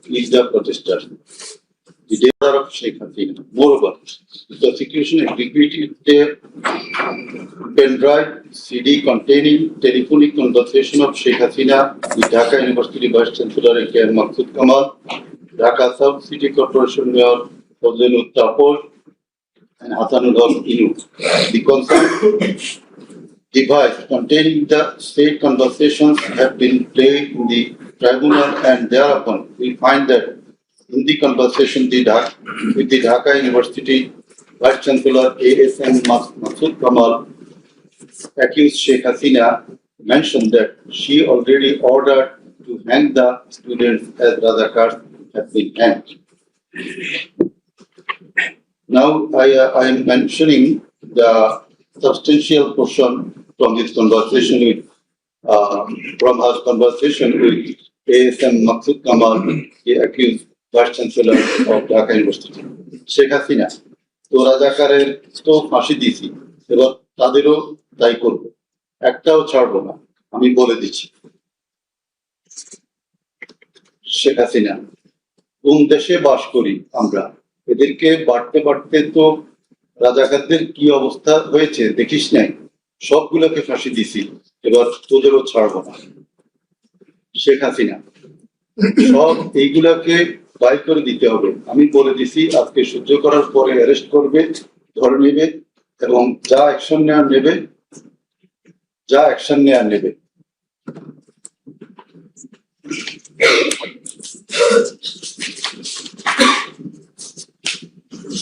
is the protester. The daughter of Sheikh Hasina. Moreover, the prosecution executed a pen drive CD containing telephonic conversation of Sheikh Hasina, the Dhaka University Vice Chancellor K.M. Maksud Kamal, Dhaka South City Corporation Mayor Fazlul Tapor, and Hasanul Inu. The concerned device containing the said conversations have been played in the tribunal, and thereupon we find that in the conversation with the Dhaka University Vice Chancellor A.S.M. Maksud Kamal, accused Sheikh Hasina mentioned that she already ordered to hang the students as Razakars have been hanged. Now I am mentioning the substantial portion from this conversation with A.S.M. Maksud Kamal, the accused Vice Chancellor of Dhaka University. Sheikh Hasina, তো রাজাকারের তো ফাঁসি দিছি, এবার তাদেরও তাই করব, একটাও ছাড়বো না, আমি বলে দিচ্ছি। শেখ হাসিনা, কোন দেশে বাস করি আমরা? এদেরকে বাড়তে বাড়তে তো রাজাকারদের কি অবস্থা হয়েছে দেখিস নাই, সবগুলোকে ফাঁসি দিছি, এবার তোদেরও ছাড়বো না। শেখ হাসিনা, সব এইগুলাকে বাই করে দিতে হবে, আমি বলে দিছি, আজকে সহ্য করার পরে অ্যারেস্ট করবে, ধরে নেবে এবং যা অ্যাকশন নেওয়ার নেবে।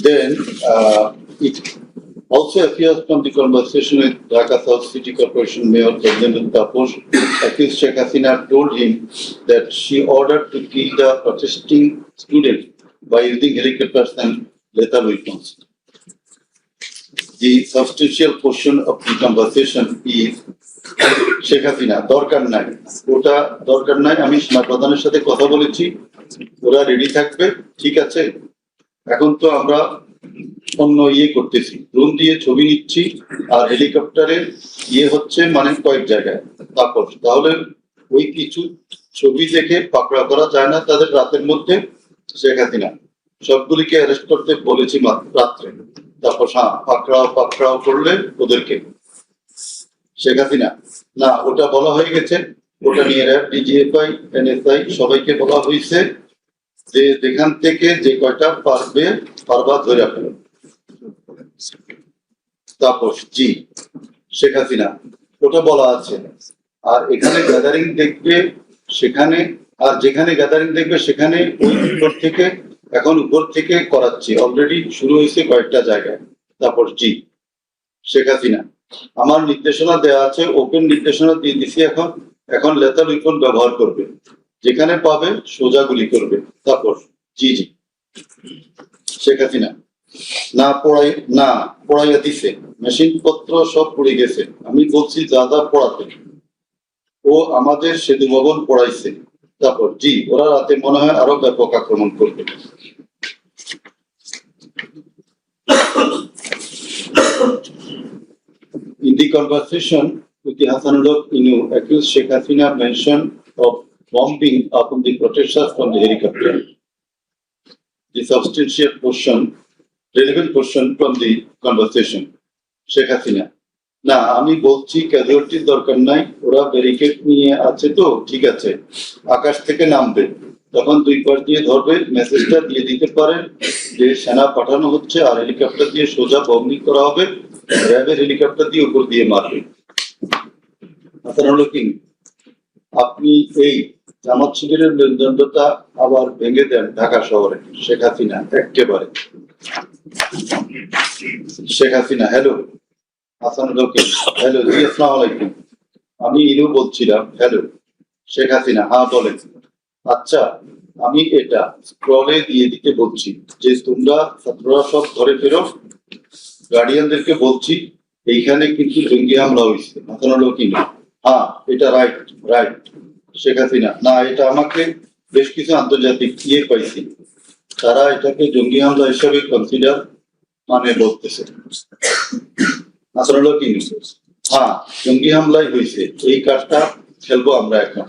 Then it also appears from the conversation with Dhaka South City Corporation Mayor Fazlul Tapor, accused Sheikh Hasina told him that she ordered to kill the protesting students by using helicopters and lethal weapons. The substantial portion of the conversation is Sheikh Hasina, দরকার নাই, ওটা দরকার নাই, আমি সেনা প্রধানের সাথে কথা বলেছি, ওরা রেডি থাকবে, ঠিক আছে। এখন তো আমরা অন্য করতেছি, ড্রোন দিয়ে ছবি নিচ্ছি আর হেলিকপ্টারে হচ্ছে মানে কয়েক জায়গায়, তাহলে ওই কিছু ছবি দেখে পাকড়া করা যায় না তাদের রাতের মধ্যে। শেখ হাসিনা, সবগুলিকে অ্যারেস্ট করতে বলেছি রাত্রে, তারপর পাকড়াও করলে ওদেরকে। শেখ হাসিনা, না ওটা বলা হয়ে গেছে, ওটা নিয়ে র্যাব, ডিজিএফআই, এনএসআই সবাইকে বলা হয়েছে যে যেখান থেকে যে কয়টা পারবা ধরে ফেলো। তাপস, জি। শেখ হাসিনা, ওটা বলা আছে, আর এখানে গ্যাদারিং দেখবে সেখানে, আর যেখানে গ্যাদারিং দেখবে সেখানে ওই উপর থেকে করাচ্ছি, অলরেডি শুরু হয়েছে কয়েকটা জায়গায়। তারপর জি। শেখ হাসিনা, আমার নির্দেশনা দেওয়া আছে, ওপেন নির্দেশনা দিয়ে দিছি, এখন লেথাল উইপন ব্যবহার করবে, যেখানে পাবে সোজা গুলি করবে। তারপর জি। শেখ হাসিনা, না পড়াইয়া দিছে, মেশিন পত্র সব পড়ে গেছে, আমি বলছি যা পড়াতে, ও আমাদের সেতু ভবন পড়াইছে। তারপর জি, ওরা রাতে মনে হয় আরো ব্যাপক আক্রমণ করবে। In the conversation with the Hasanul Inu, accused Sheikh Hasina mentioned of bombing upon the protesters from the helicopter. The substantial portion, relevant portion from the conversation. Sheikh Hasina, না আমি বলছি ক্যাজুয়ালিটির দরকার নাই, ওরা ব্যারিকেড নিয়ে আছে তো ঠিক আছে, আকাশ থেকে নামবে, তখন দুই পাশ দিয়ে ধরবে, মেসেজটা দিয়ে দিতে পারেন যে সেনা পাঠানো হচ্ছে আর হেলিকপ্টার দিয়ে সোজা বম্বিং করা হবে, র্যাবের হেলিকপ্টার দিয়ে উপর দিয়ে মারবে। আপনি এই জামাত শিবিরের মেরুদণ্ডটা আবার ভেঙে দেন ঢাকা শহরে। শেখ হাসিনা, একেবারে। শেখ হাসিনা, হ্যালো। হ্যালো, জি আসসালামু আলাইকুম, আমি ইনু বলছিলাম। হ্যালো। শেখ হাসিনা, হ্যাঁ বলেন। আচ্ছা, আমি এটা স্ক্রলে দিয়ে দিতে বলছি যে তোমরা ছাত্ররা সব ঘরে ফেরো, গার্ডিয়ানদেরকে বলছি এইখানে কিন্তু জঙ্গি হামলা হয়েছে। হ্যাঁ, এটা রাইট। শেখ হাসিনা, না এটা আমাকে বেশ কিছু আন্তর্জাতিক পাইছি, তারা এটাকে জঙ্গি হামলা হিসাবে কনসিডার বলতেছে। হ্যাঁ, জঙ্গি হামলাই হয়েছে, এই কার্ডটা খেলবো আমরা এখন।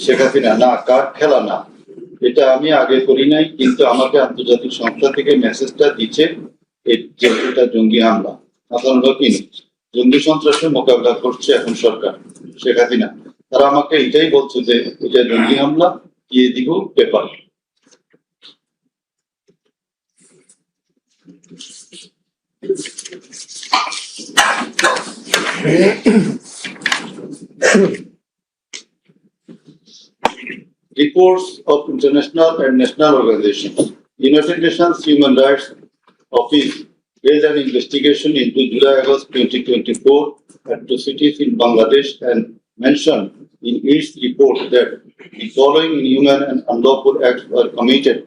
শেখ হাসিনা, না কার্ড খেলা না, এটা আমি আগে করি নাই, কিন্তু আমাকে আন্তর্জাতিক সংস্থা থেকে মেসেজটা দিচ্ছে যে এটা জঙ্গি হামলা। আসলে কি জঙ্গি সন্ত্রাসের মোকাবিলা করছে এখন সরকার, শেখ হাসিনা। তারা আমাকে এটাই বলছে যে এটা জঙ্গি হামলা, দিয়ে দিব paper. Reports of international and national organizations. United Nations Human Rights Office made an investigation into July-August 2024 atrocities in Bangladesh and mentioned in its report that the following inhuman and unlawful acts were committed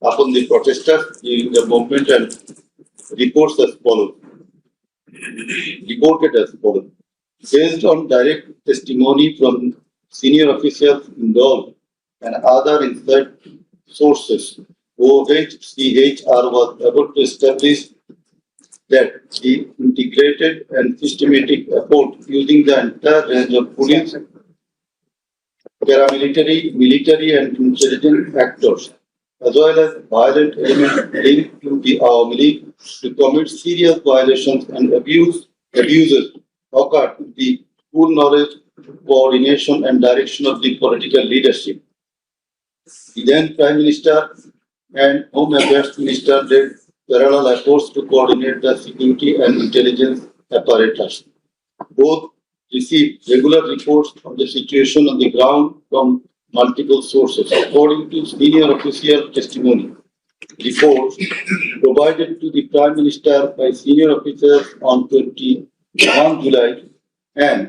upon the protesters during the movement, and reports as follows. Reported as follows. Based on direct testimony from senior officials involved and other inside sources, OHCHR was able to establish that the integrated and systematic effort using the entire range of police, paramilitary, military and intelligence actors, as well as violent elements linked to the Awami League to commit serious violations and abuses occurred with the full knowledge, coordination and direction of the political leadership. The then Prime Minister and Home Affairs Minister led parallel efforts to coordinate the security and intelligence apparatus. Both received regular reports of the situation on the ground from multiple sources. According to senior official testimony, reports provided to the Prime Minister by senior officers on 21 July and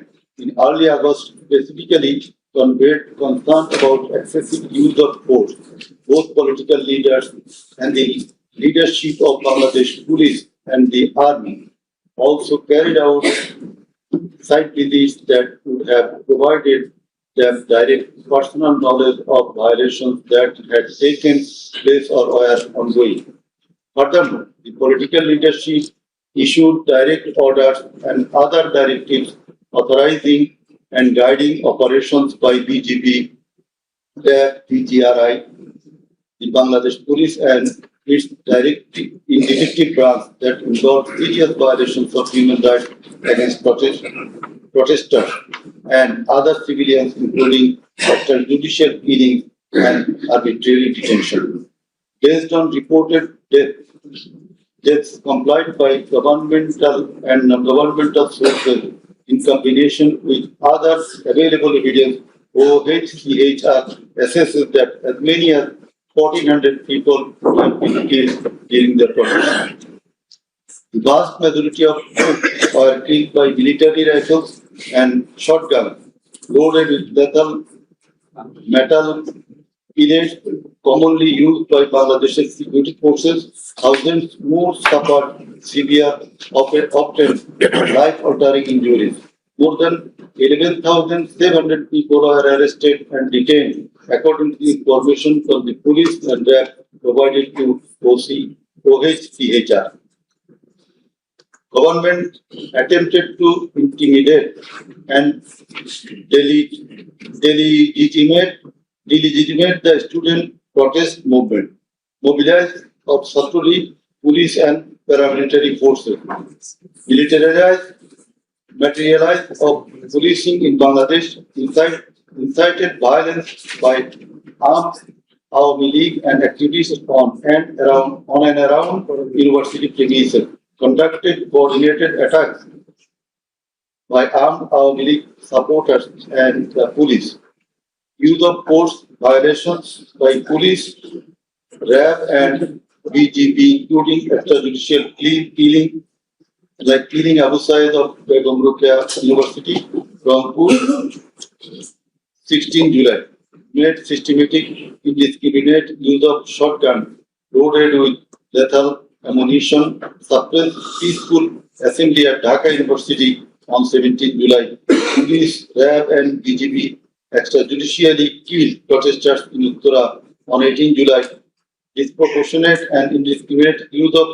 in early August specifically conveyed concern about excessive use of force. Both political leaders and the leadership of Bangladesh Police and the Army also carried out site visits that would have provided them direct personal knowledge of violations that had taken place or were ongoing. Furthermore, the political leadership issued direct orders and other directives authorizing and guiding operations by BGP, BGRI, the Bangladesh Police and its executive branch that involved serious violations of human rights against protesters and other civilians, including extrajudicial killings and arbitrary detention. Based on reported deaths complied by governmental and non-governmental sources in combination with other available evidence, OHCHR assesses that as many as 1,400 people have been killed during the protest. The vast majority of troops were killed by military rifles and shotguns loaded with lethal metal pellets commonly used by Bangladesh's security forces. Thousands more suffered severe, often life-altering injuries. More than 11,700 people were arrested and detained, according to information from the police and RAF provided to OHCHR. Government attempted to intimidate and delegitimate the student protest movement, mobilized of Satruli police and paramilitary forces, militarized materialized of policing in Bangladesh, incited violence by armed Awami League and activities on and around university premises, conducted coordinated attacks by armed Awami League supporters and the police, use of force violations by police, RAF and BGP, including extrajudicial killing, like killing Abu Said of Begum Rukia University, Rangpur, 16 July. Made systematic, indiscriminate use of shotgun loaded with lethal ammunition, suppressed peaceful assembly at Dhaka University on 17 July. Police, RAF and BGP extrajudicially killed protesters in Uttara on 18 July. Disproportionate and indiscriminate use of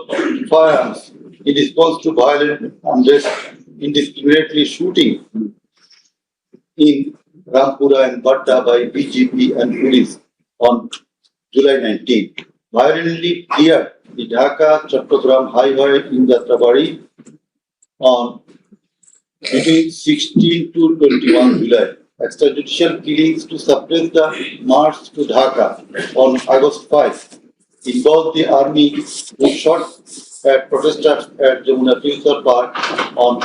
firearms in response to violent unrest, indiscriminately shooting in Rampura and Batta by BGP and police on July 19, violently cleared the Dhaka Chattogram Highway in Jatrabari on between 16 to 21 July. Extrajudicial killings to suppress the march to Dhaka on August 5 involved the army who shot at protesters at Jamuna Future Park on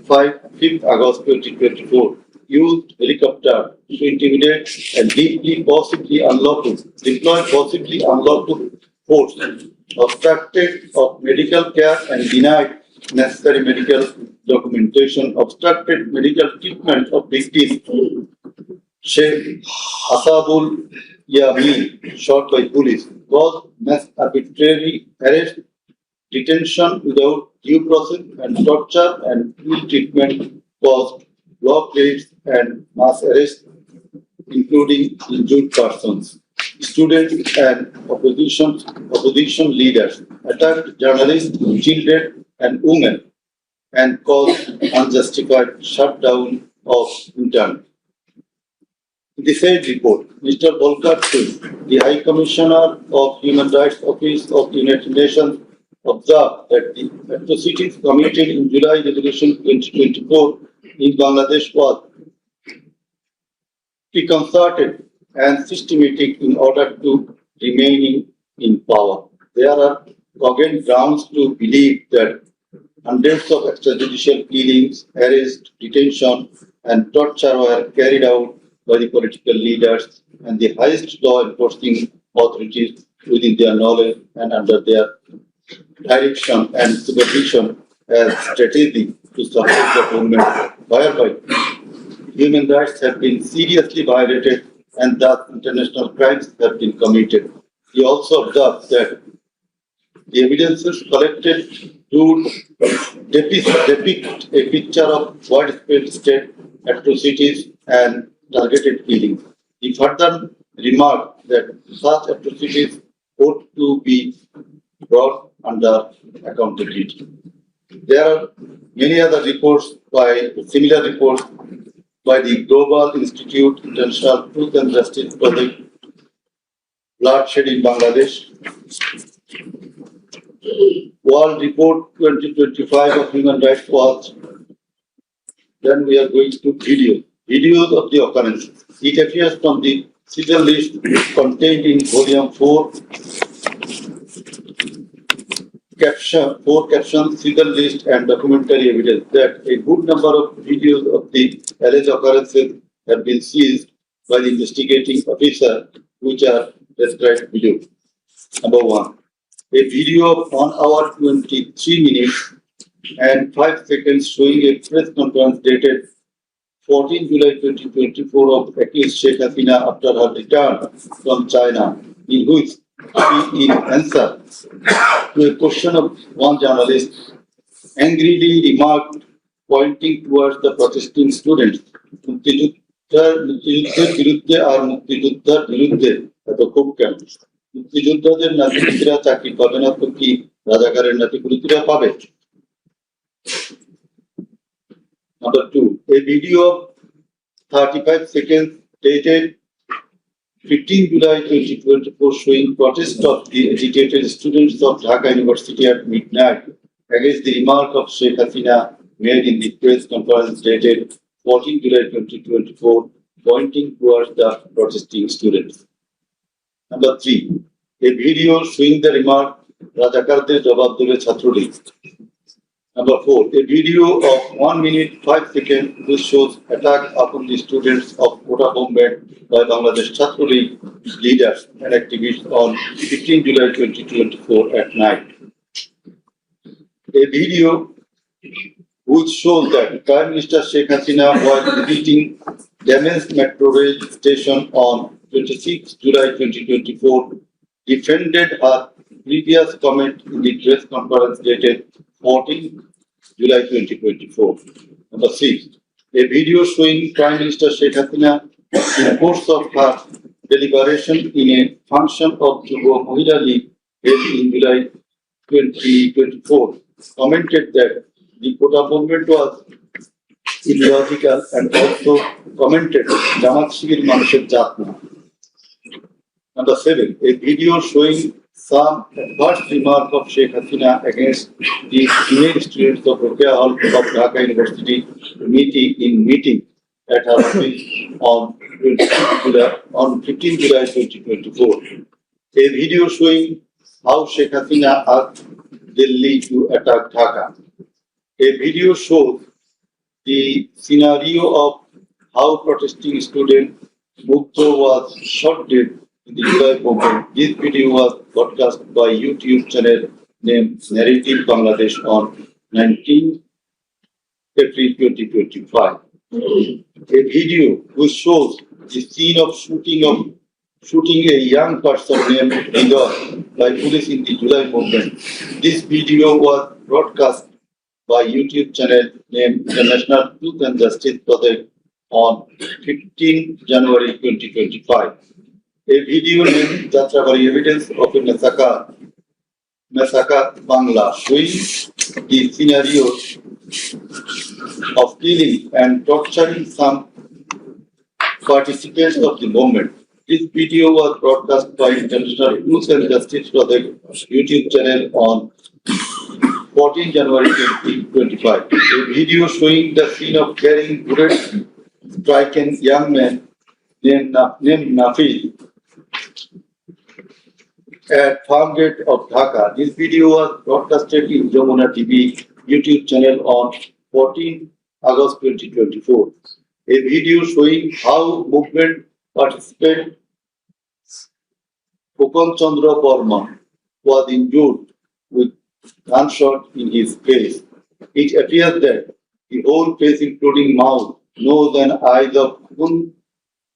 5th August 2024. Used helicopter to intimidate and deployed possibly unlawful force, obstructed of medical care and denied necessary medical documentation, obstructed medical treatment of victims. Sheikh Asabul Yamin, shot by police, caused mass arbitrary arrest, detention without due process, and torture and ill treatment caused block raids and mass arrests, including injured persons. Students and opposition leaders attacked journalists, children, and women, and caused unjustified shutdown of internet. In the said report, Mr. Volker Singh, the High Commissioner of Human Rights Office of the United Nations, observed that the atrocities committed in July Revolution 2024 in Bangladesh was preconcerted and systematic in order to remain in power. There are cogent grounds to believe that hundreds of extrajudicial killings, arrests, detention, and torture were carried out by the political leaders and the highest law enforcing authorities within their knowledge and under their direction and supervision as strategy to support the government, whereby human rights have been seriously violated and thus international crimes have been committed. He also observed that the evidences collected to depict a picture of widespread state atrocities and targeted killings. He further remarked that such atrocities ought to be brought under accountability. There are many other similar reports by the Global Institute International Truth and Justice Project, Bloodshed in Bangladesh, World Report 2025 of Human Rights Watch. Then we are going to videos of the occurrences. It appears from the serial list contained in Volume 4, captions, serial list, and documentary evidence that a good number of videos of the alleged occurrences have been seized by the investigating officer, which are described below. Number 1. A video of 1 hour 23 minutes and 5 seconds showing a press conference dated 14 July 2024 of accused Sheikh Hasina after her return from China, in which she, in answer to a question of one journalist, angrily remarked, pointing towards the protesting students, মুক্তিযুদ্ধের বিরুদ্ধে আর মুক্তিযোদ্ধার বিরুদ্ধে এত খুব কেন? মুক্তিযোদ্ধাদের নাতিপুতিরা চাকরি পাবে না তো কি রাজাকারের নাতিপুতিরা পাবে? Number 2, a video of 35 seconds dated 15 July 2024 showing protest of the agitated students of Dhaka University at midnight against the remark of Sheikh Hasina made in the press conference dated 14 July 2024, pointing towards the protesting students. Number 3, a video showing the remark Rajakarder Jawab Debe Chhatrলীগ. Number 4, a video of 1 minute 5 seconds which shows attack upon the students of Kota Bombay by Bangladesh Chhatrলীগ leaders and activists on 15 July 2024 at night. A video which shows that Prime Minister Sheikh Hasina was visiting damaged metro rail station on 26 July 2024 defended her previous comment in the press conference dated 14 July 2024. Number 6, a video showing Prime Minister Sheikh Hasina in the course of her deliberation in a function of Yuva Mahila League held in July 2024 commented that the Kota movement was illogical and also commented Jamaat Shibir Manusher Jatna. Number 7, a video showing some adverse remark of Sheikh Hasina against the female students of Rokia Hall of Dhaka University meeting at her office on 15 July 2024. A video showing how Sheikh Hasina asked Delhi to attack Dhaka. A video shows the scenario of how protesting student Mukto was shot dead in the July movement. This video was broadcast by YouTube channel named Narrative Bangladesh on 19 April 2025. A video which shows the scene of shooting a young person named Igor by police in the July movement. This video was broadcast by YouTube channel named International Truth and Justice Project on 15 January 2025. A video named Jatrabari Evidence of a Massacre Bangla showing the scenario of killing and torturing some participants of the movement. This video was broadcast by International Truth and Justice Project YouTube channel on 14 January 2025. A video showing the scene of carrying bullets striking young man named Nafi at farm gate of Dhaka. This video was broadcasted in Jamuna TV YouTube channel on 14 August 2024. A video showing how movement participant Kopan Chandra Burma was injured with gunshot in his face. It appears that the whole face, including mouth, nose, and eyes of Kopan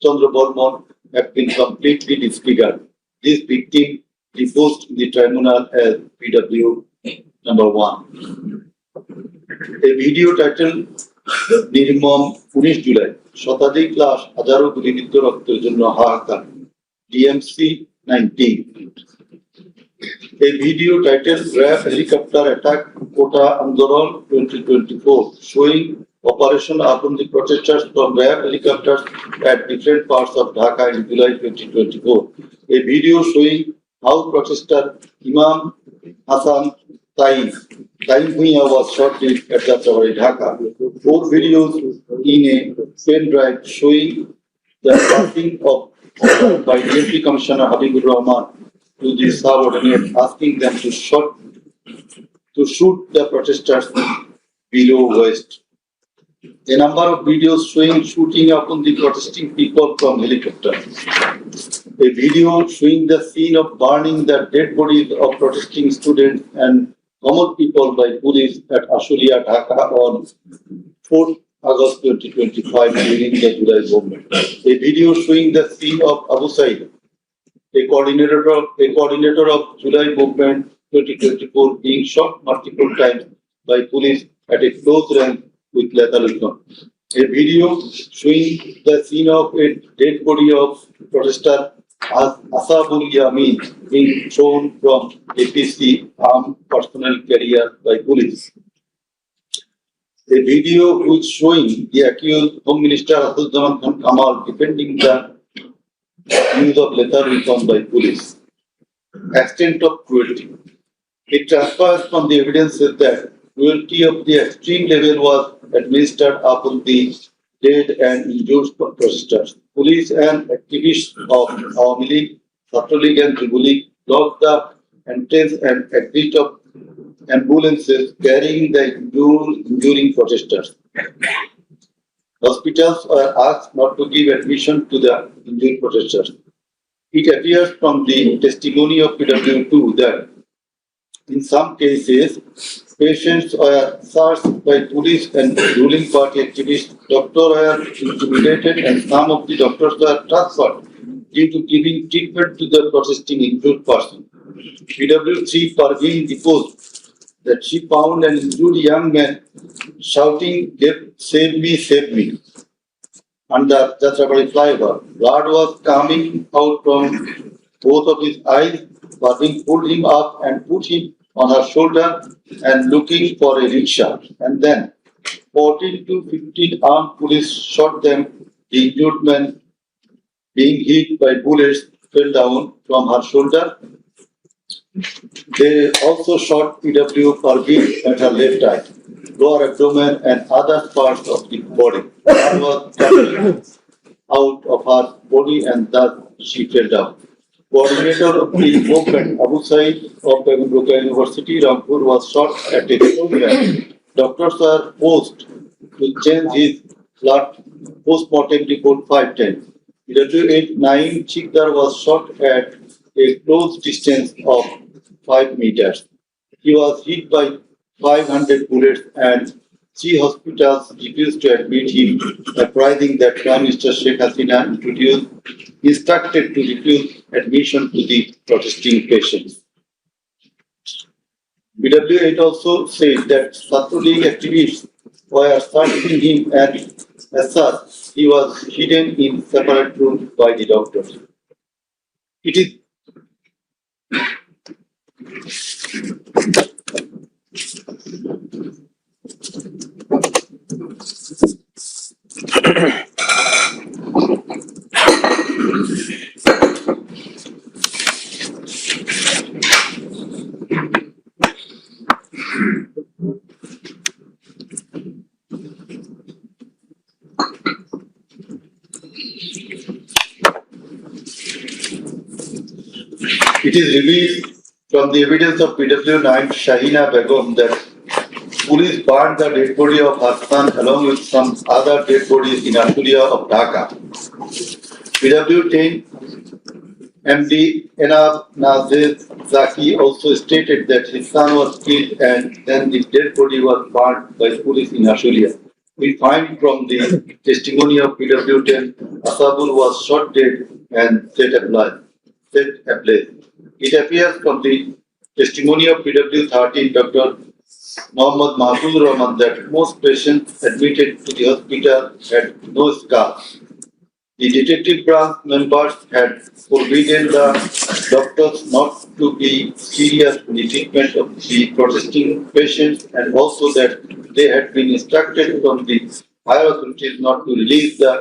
Chandra Burma have been completely disfigured. This victim deposed in the tribunal as PW number 1. A video titled Nirmam 19 July, শতাধিক লাশ হাজারো গুলিবিদ্ধ রক্তের জন্য হাহাকার DMC 19. A video titled RAF Helicopter Attack Kota Andoran 2024 showing operation upon the protesters from RAF helicopters at different parts of Dhaka in July 2024. A video showing how protester Imam Hassan Taim Bhuiya was shot dead at Jatrabari, Dhaka. 4 videos in a pen drive showing the passing of by Deputy Commissioner Habibur Rahman to the subordinate, asking them to shoot the protesters below waist. A number of videos showing shooting upon the protesting people from helicopters. A video showing the scene of burning the dead bodies of protesting students and common people by police at Ashulia, Dhaka on 4th August 2025 during the July movement. A video showing the scene of Abu Said, a coordinator of July movement 2024, being shot multiple times by police at a close range with lethal weapon. A video showing the scene of a dead body of protester Asabul Yamin being thrown from APC armed personnel carrier by police. A video which showing the accused Home Minister Abdul Zaman Khan Kamal defending the use of lethal weapon by police. Extent of cruelty. It transpires from the evidences that cruelty of the extreme level was administered upon the dead and injured protesters. Police and activists of Awami League, Chhatra League and Jubo League blocked the entrance and exit of ambulances carrying the enduring protesters. Hospitals were asked not to give admission to the injured protesters. It appears from the testimony of PW2 that in some cases, patients were searched by police and ruling party activists. Doctors were intimidated and some of the doctors were transferred due to giving treatment to the protesting injured person. PW3 Parveen deposed that she found an injured young man shouting, "Save me, save me," under Jatrabari flyover. Blood was coming out from both of his eyes. Parveen pulled him up and put him on her shoulder and looking for a rickshaw. And then 14 to 15 armed police shot them. The injured man being hit by bullets fell down from her shoulder. They also shot PW Parveen at her left eye, lower abdomen and other parts of the body. Blood was coming out of her body and thus she fell down. Coordinator of the movement, Abu Said of Dhaka University, Rampur, was shot at a program. Doctors are forced to change his blood post-mortem report 5 times. PW89 Chikdar was shot at a close distance of 5 meters. He was hit by 500 bullets and 3 hospitals refused to admit him, apprising that Prime Minister Sheikh Hasina instructed to refuse admission to the protesting patients. BW8 also said that Satru League activists were searching him and as such, he was hidden in separate rooms by the doctors. It is It is revealed from the evidence of PW9 Shahina Begum that police burned the dead body of her son along with some other dead bodies in Ashulia of Dhaka. PW10 MD Enab Nazir Zaki also stated that his son was killed and then the dead body was burned by police in Ashulia. We find from the testimony of PW10, Asabul was shot dead and set ablaze. It appears from the testimony of PW13, Dr. Mohammad Mahfuz Rahman, that most patients admitted to the hospital had no scars. The detective branch members had forbidden the doctors not to be serious in the treatment of the protesting patients and also that they had been instructed from the higher authorities not to release the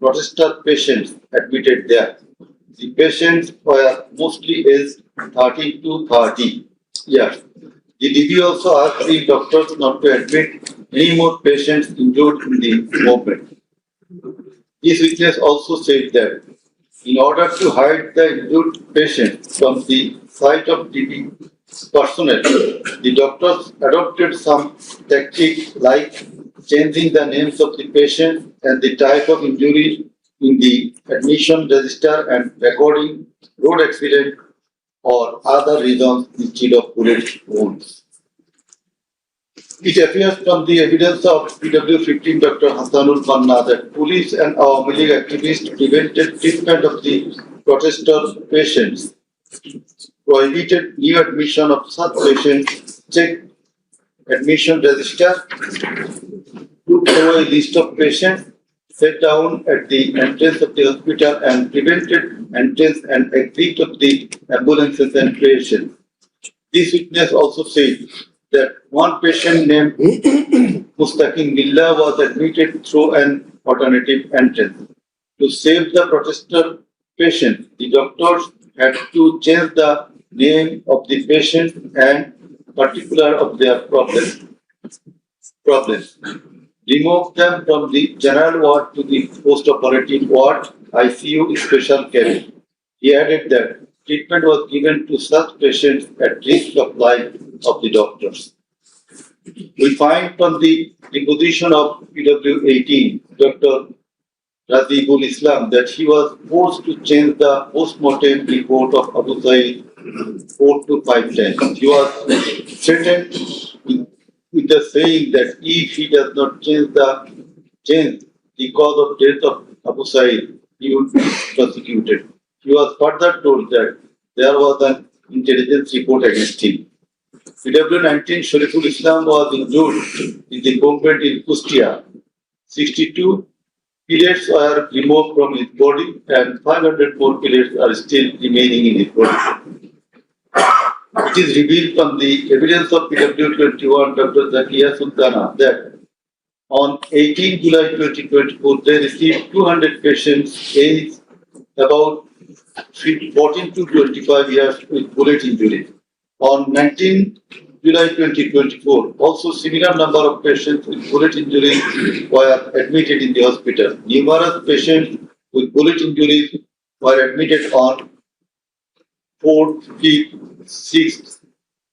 protester patients admitted there. The patients were mostly aged 30 to 30 years. The DB also asked the doctors not to admit any more patients injured in the movement. This witness also said that in order to hide the injured patients from the sight of DB personnel, the doctors adopted some tactics like changing the names of the patients and the type of injury in the admission register and recording road accident or other reasons instead of bullet wounds. It appears from the evidence of PW15 Dr. Hassanul Banna that police and Awami League activists prevented treatment of the protester patients, prohibited new admission of such patients, checked admission register, took over a list of patients, sat down at the entrance of the hospital and prevented entrance and exit of the ambulances and patients. This witness also said that one patient named Mustaqim Billah was admitted through an alternative entrance. To save the protester patient, the doctors had to change the name of the patient and particular of their problems. Remove them from the general ward to the post-operative ward, ICU special cabin. He added that treatment was given to such patients at risk of life of the doctors. We find from the deposition of PW18, Dr. Razibul Islam, that he was forced to change the post-mortem report of Abu Zaid 4 to 5 times. He was threatened with the saying that if he does not change the cause of death of Abu Said, he would be prosecuted. He was further told that there was an intelligence report against him. PW19 Shariful Islam was injured in the combat in Kustia. 62 pellets were removed from his body and 500 more pellets are still remaining in his body. It is revealed from the evidence of PW21 Dr. Zakia Sultana that on 18 July 2024 they received 200 patients aged about 14 to 25 years with bullet injury. On 19 July 2024, also similar number of patients with bullet injuries were admitted in the hospital. Numerous patients with bullet injuries were admitted on 4th, 5th, 6th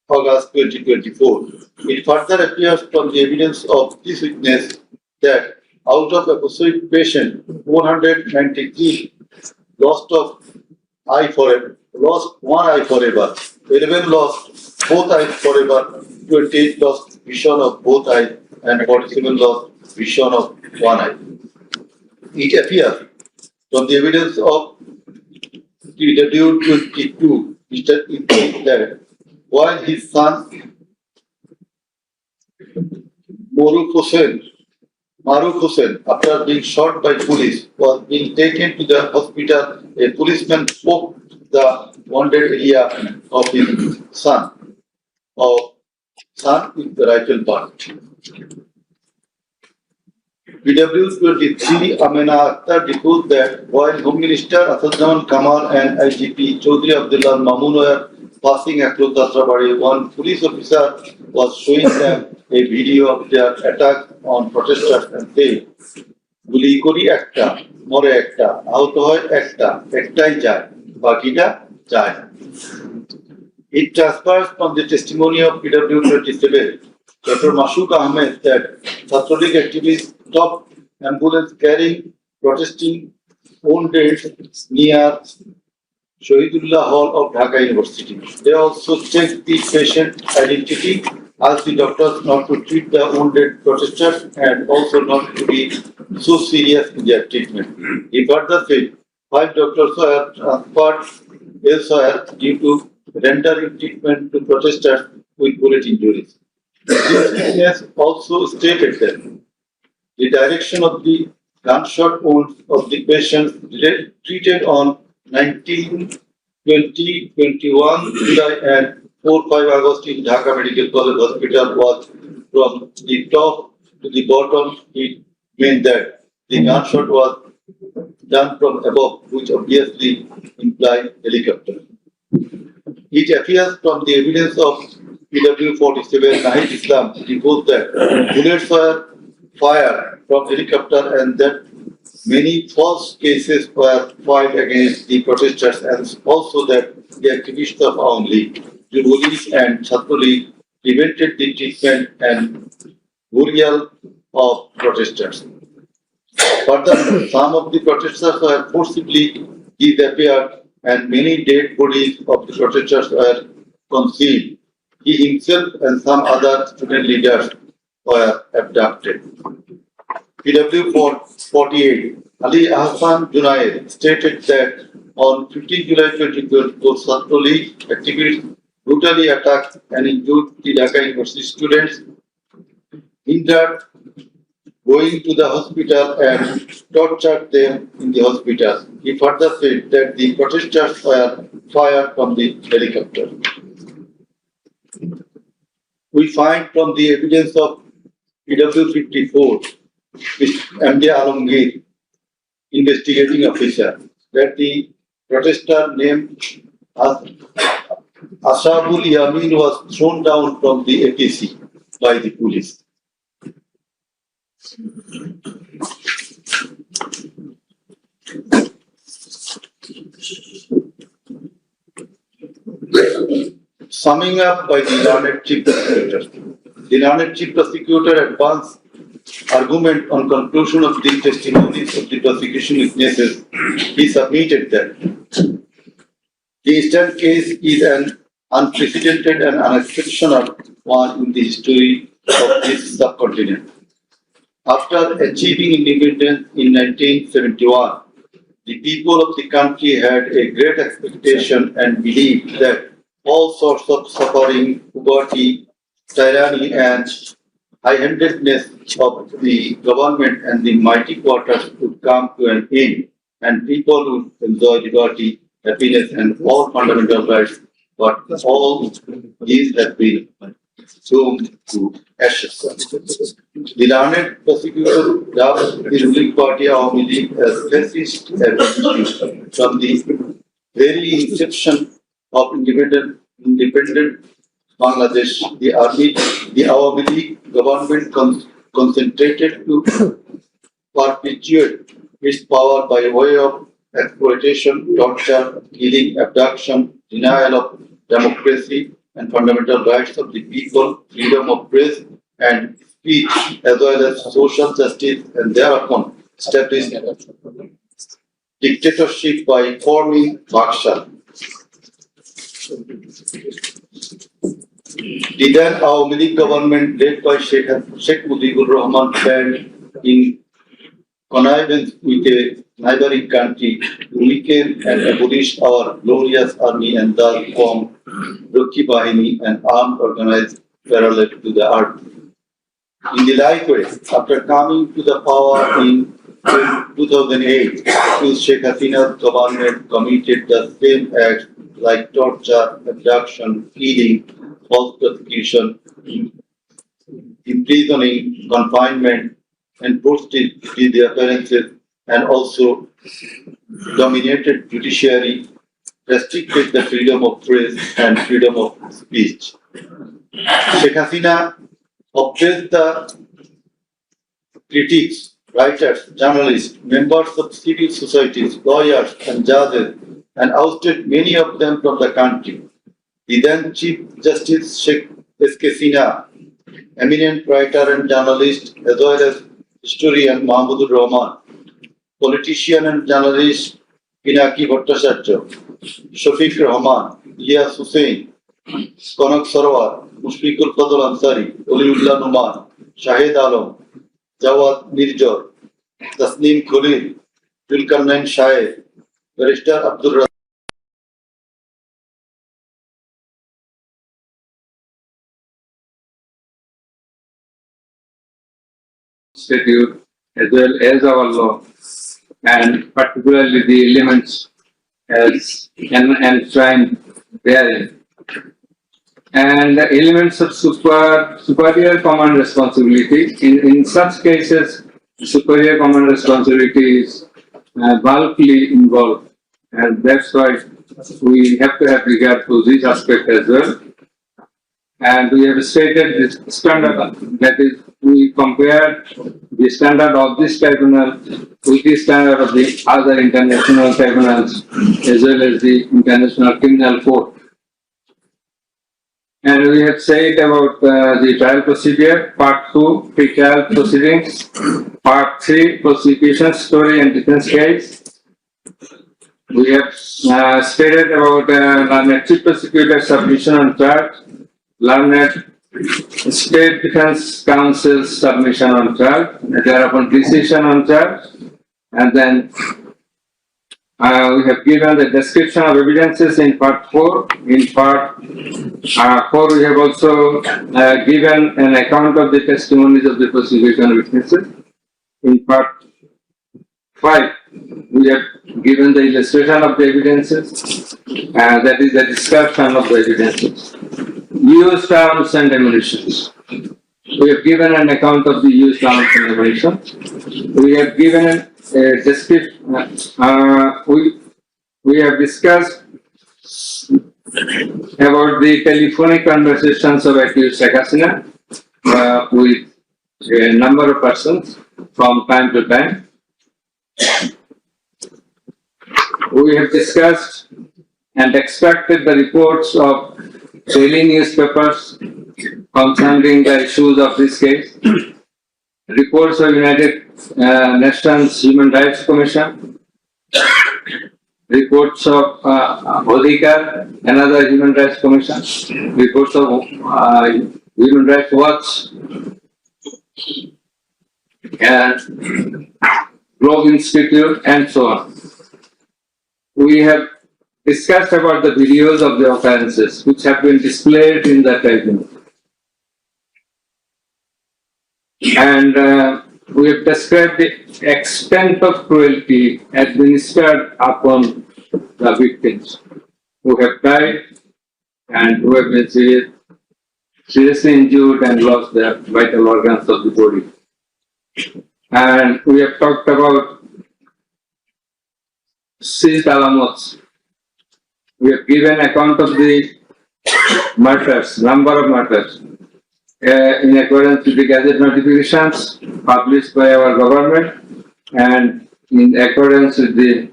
August 2024. It further appears from the evidence of this witness that out of episodic patient, 193 lost one eye forever, 11 lost both eyes forever, 28 lost vision of both eyes, and 47 lost vision of one eye. It appears from the evidence of TW22, Mr. indicates that while his son Maruf Hussain, after being shot by police, was being taken to the hospital, a policeman poked the wounded area of his son with the rifle butt. PW23 Amena Akhtar reports that while Home Minister Asadzaman Kamal and IGP Chaudhry Abdullah Mamun were passing across the Trabari, one police officer was showing them a video of their attack on protesters and said, "Guli kori ekta, more ekta, ahuto hoy ekta, ektai jay, bakita jay." It transpires from the testimony of PW27, Dr. Mashouk Ahmed, that Catholic activists stopped ambulance carrying protesting wounded near Shahidullah Hall of Dhaka University. They also checked the patient identity, asked the doctors not to treat the wounded protesters and also not to be so serious in their treatment. He further said 5 doctors were transferred elsewhere due to rendering treatment to protesters with bullet injuries. This witness also stated that the direction of the gunshot wounds of the patients treated on 19, 20, 21 July and 4-5 August in Dhaka Medical College Hospital was from the top to the bottom. It meant that the gunshot was done from above, which obviously implies helicopter. It appears from the evidence of PW47 Nahid Islam reports that bullets were fired from helicopter and that many false cases were filed against the protesters and also that the activists of Aum League, Jubilees and Chhatro League prevented the treatment and burial of protesters. Further, some of the protesters were forcibly disappeared and many dead bodies of the protesters were concealed. He himself and some other student leaders were abducted. PW48 Ali Ahsan Junaid stated that on 15 July 2024, Chhatro League activists brutally attacked and injured the Dhaka University students, hindered going to the hospital and tortured them in the hospital. He further said that the protesters were fired from the helicopter. We find from the evidence of PW54, MD Alamgir, investigating officer, that the protester named Ashabul Yamin was thrown down from the APC by the police. Summing up by the learned chief prosecutor. The learned chief prosecutor advanced argument on conclusion of the testimonies of the prosecution witnesses. He submitted that the instant case is an unprecedented and unexceptional one in the history of this subcontinent. After achieving independence in 1971, the people of the country had a great expectation and believed that all sorts of suffering, poverty, tyranny, and high-handedness of the government and the mighty quarters would come to an end, and people would enjoy liberty, happiness, and all fundamental rights. But all these have been doomed to ashes. The learned prosecutor dubbed the ruling party Awami League as fascist from the very inception of independent Bangladesh, the Awami League government concentrated to perpetuate its power by way of exploitation, torture, killing, abduction, denial of democracy and fundamental rights of the people, freedom of press and speech, as well as social justice, and thereupon established dictatorship by forming Baksha. The then Awami League government led by Sheikh Mujibur Rahman planned in connivance with a neighboring country to weaken and abolish our glorious army and thus form Rakhi Bahini, an armed organized parallel to the army. In the like way, after coming to the power in 2008, Sheikh Hasina's government committed the same acts like torture, abduction, killing, false prosecution, imprisoning, confinement, enforced the appearances, and also dominated judiciary, restricted the freedom of press and freedom of speech. Sheikh Hasina oppressed the critics, writers, journalists, members of civil societies, lawyers, and judges, and ousted many of them from the country. The then Chief Justice Sheikh Hasina, eminent writer and journalist, as well as historian Mahmudur Rahman, politician and journalist Pinaki Bhattacharya, Shafiq Rahman, Ilyas Hussain, Kanak Sarwar, Mushfiqul Fadl Ansari, Oliullah Numan, Shahid Alam, Jawad Mirjor, Tasneem Khalil, Zulkarnain Shaher, Barrister Abdul Razak. Statute as well as our law, and particularly the elements as enshrined therein. And the elements of superior command responsibility. In such cases, superior command responsibility is bulkily involved, and that's why we have to have regard to this aspect as well. And we have stated this standard, that is, we compare the standard of this tribunal with the standard of the other international tribunals as well as the International Criminal Court. And we have said about the trial procedure, part 2, pre-trial proceedings, part 3, prosecution story and defense case. We have stated about learned chief prosecutor submission on charge, learned State Defense Council's submission on charge, thereupon decision on charge, and then we have given the description of evidences in part 4. In part 4, we have also given an account of the testimonies of the prosecution witnesses. In part 5, we have given the illustration of the evidences, and that is the description of the evidences. Used arms and ammunition. We have given an account of the used arms and ammunition. We have given a description. We have discussed about the telephonic conversations of accused Sheikh Hasina with a number of persons from time to time. We have discussed and extracted the reports of daily newspapers concerning the issues of this case, reports of United Nations Human Rights Commission, reports of Odhikar, another Human Rights Commission, reports of Human Rights Watch, and Globe Institute, and so on. We have discussed about the videos of the occurrences which have been displayed in the tribunal. And we have described the extent of cruelty administered upon the victims who have died and who have been seriously injured and lost their vital organs of the body. And we have talked about seized alamots We have given account of the murders, number of murders, in accordance with the Gazette notifications published by our government and in accordance with the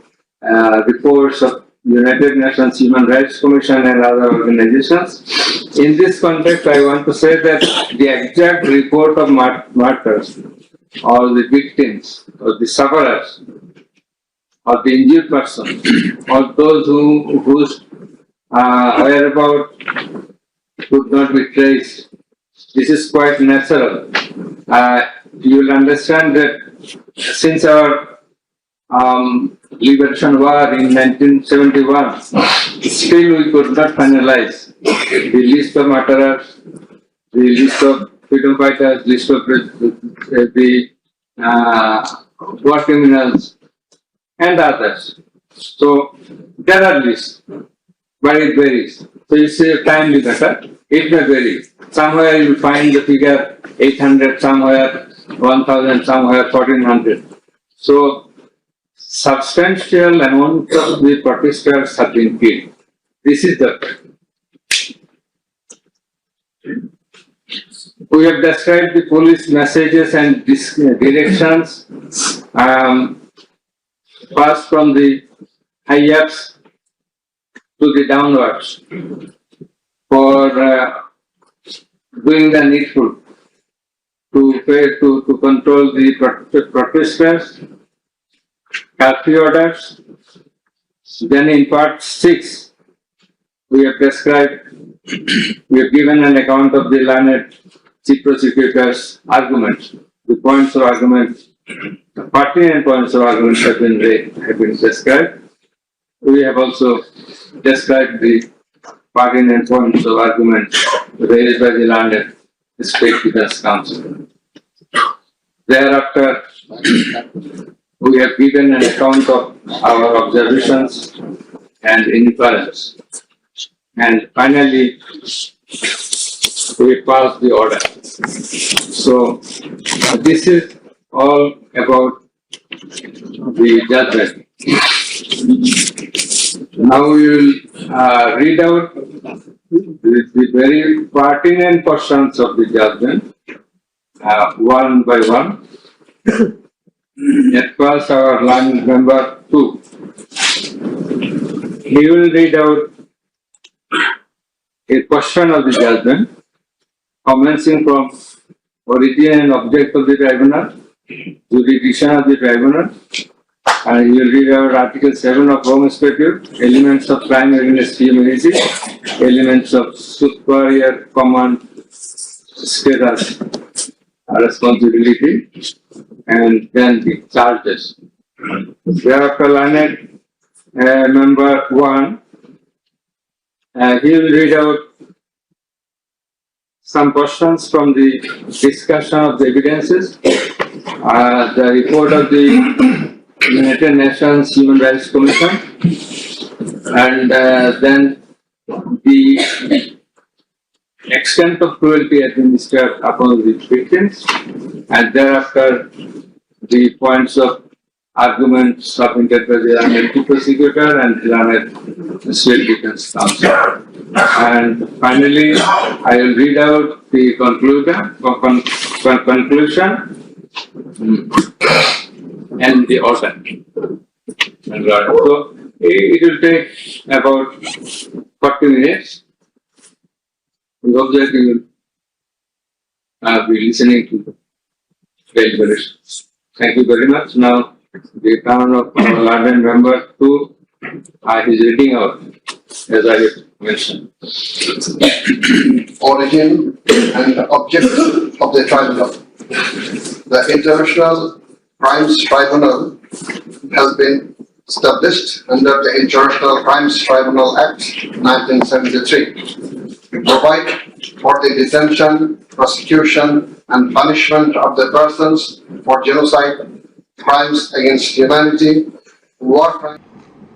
reports of United Nations Human Rights Commission and other organizations. In this context, I want to say that the exact report of martyrs or the victims or the sufferers or the injured person or those whose whereabouts could not be traced, this is quite natural. You will understand that since our liberation war in 1971, still we could not finalize the list of murderers, the list of freedom fighters, list of the war criminals and others. So there are lists, but it varies. So you say time limit, it may vary. Somewhere you find the figure 800, somewhere 1000, somewhere 1400. So substantial amount of the protesters have been killed. This is the fact. We have described the police messages and directions passed from the high-ups to the downwards for doing the needful to control the protesters, curfew orders. Then in part 6, we have described, we have given an account of the learned chief prosecutor's arguments, the points of argument, the pertinent points of argument have been described. We have also described the pertinent points of argument raised by the learned State Defense Council. Thereafter, we have given an account of our observations and inference. And finally, we pass the order. So, this is all about the judgment. Now we will read out the very pertinent portions of the judgment, one by one. At first, our line number 2. He will read out a portion of the judgment, commencing from origin and object of the tribunal, jurisdiction of the tribunal, and he will read out Article 7 of Home Statute, elements of crime against humanity, elements of superior command status, responsibility, and then the charges. Thereafter, learned member 1, he will read out some questions from the discussion of the evidences, the report of the United Nations Human Rights Commission, and then the extent of cruelty administered upon the victims, and thereafter the points of argument submitted by the learned prosecutor and learned State Defense Council. And finally, I will read out the conclusion and the order. So it will take about 40 minutes. We hope that you will be listening to the deliberations. Thank you very much. Now, the turn of our London member 2 is reading out, as I have mentioned. Origin and object of the tribunal. The International Crimes Tribunal has been established under the International Crimes Tribunal Act 1973 to provide for the detention, prosecution, and punishment of the persons for genocide, crimes against humanity, war crimes.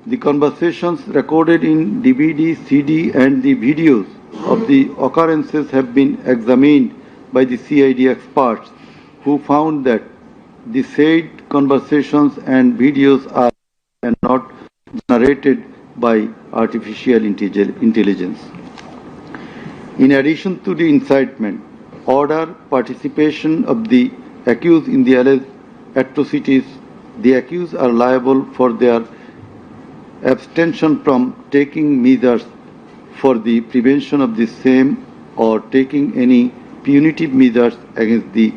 The conversations recorded in DVD, CD and the videos of the occurrences have been examined by the CID experts who found that the said conversations and videos are not generated by artificial intelligence. In addition to the incitement, order, participation of the accused in the alleged atrocities, the accused are liable for their abstention from taking measures for the prevention of the same or taking any punitive measures against the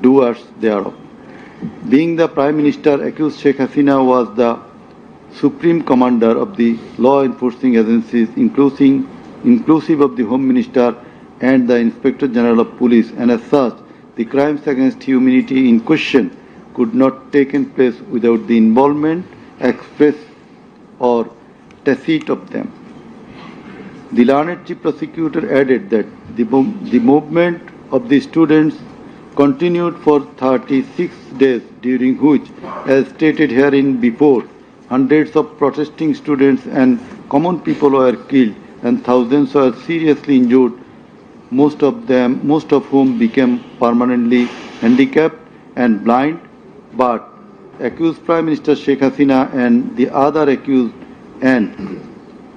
doers thereof. Being the Prime Minister, accused Sheikh Hasina was the Supreme Commander of the law enforcing agencies, inclusive of the Home Minister and the Inspector General of Police, and as such, the crimes against humanity in question could not take place without the involvement, express or tacit of them. The learned chief prosecutor added that the movement of the students continued for 36 days, during which, as stated herein before, hundreds of protesting students and common people were killed and thousands were seriously injured, most of whom became permanently handicapped and blind. But accused Prime Minister Sheikh Hasina and the other accused and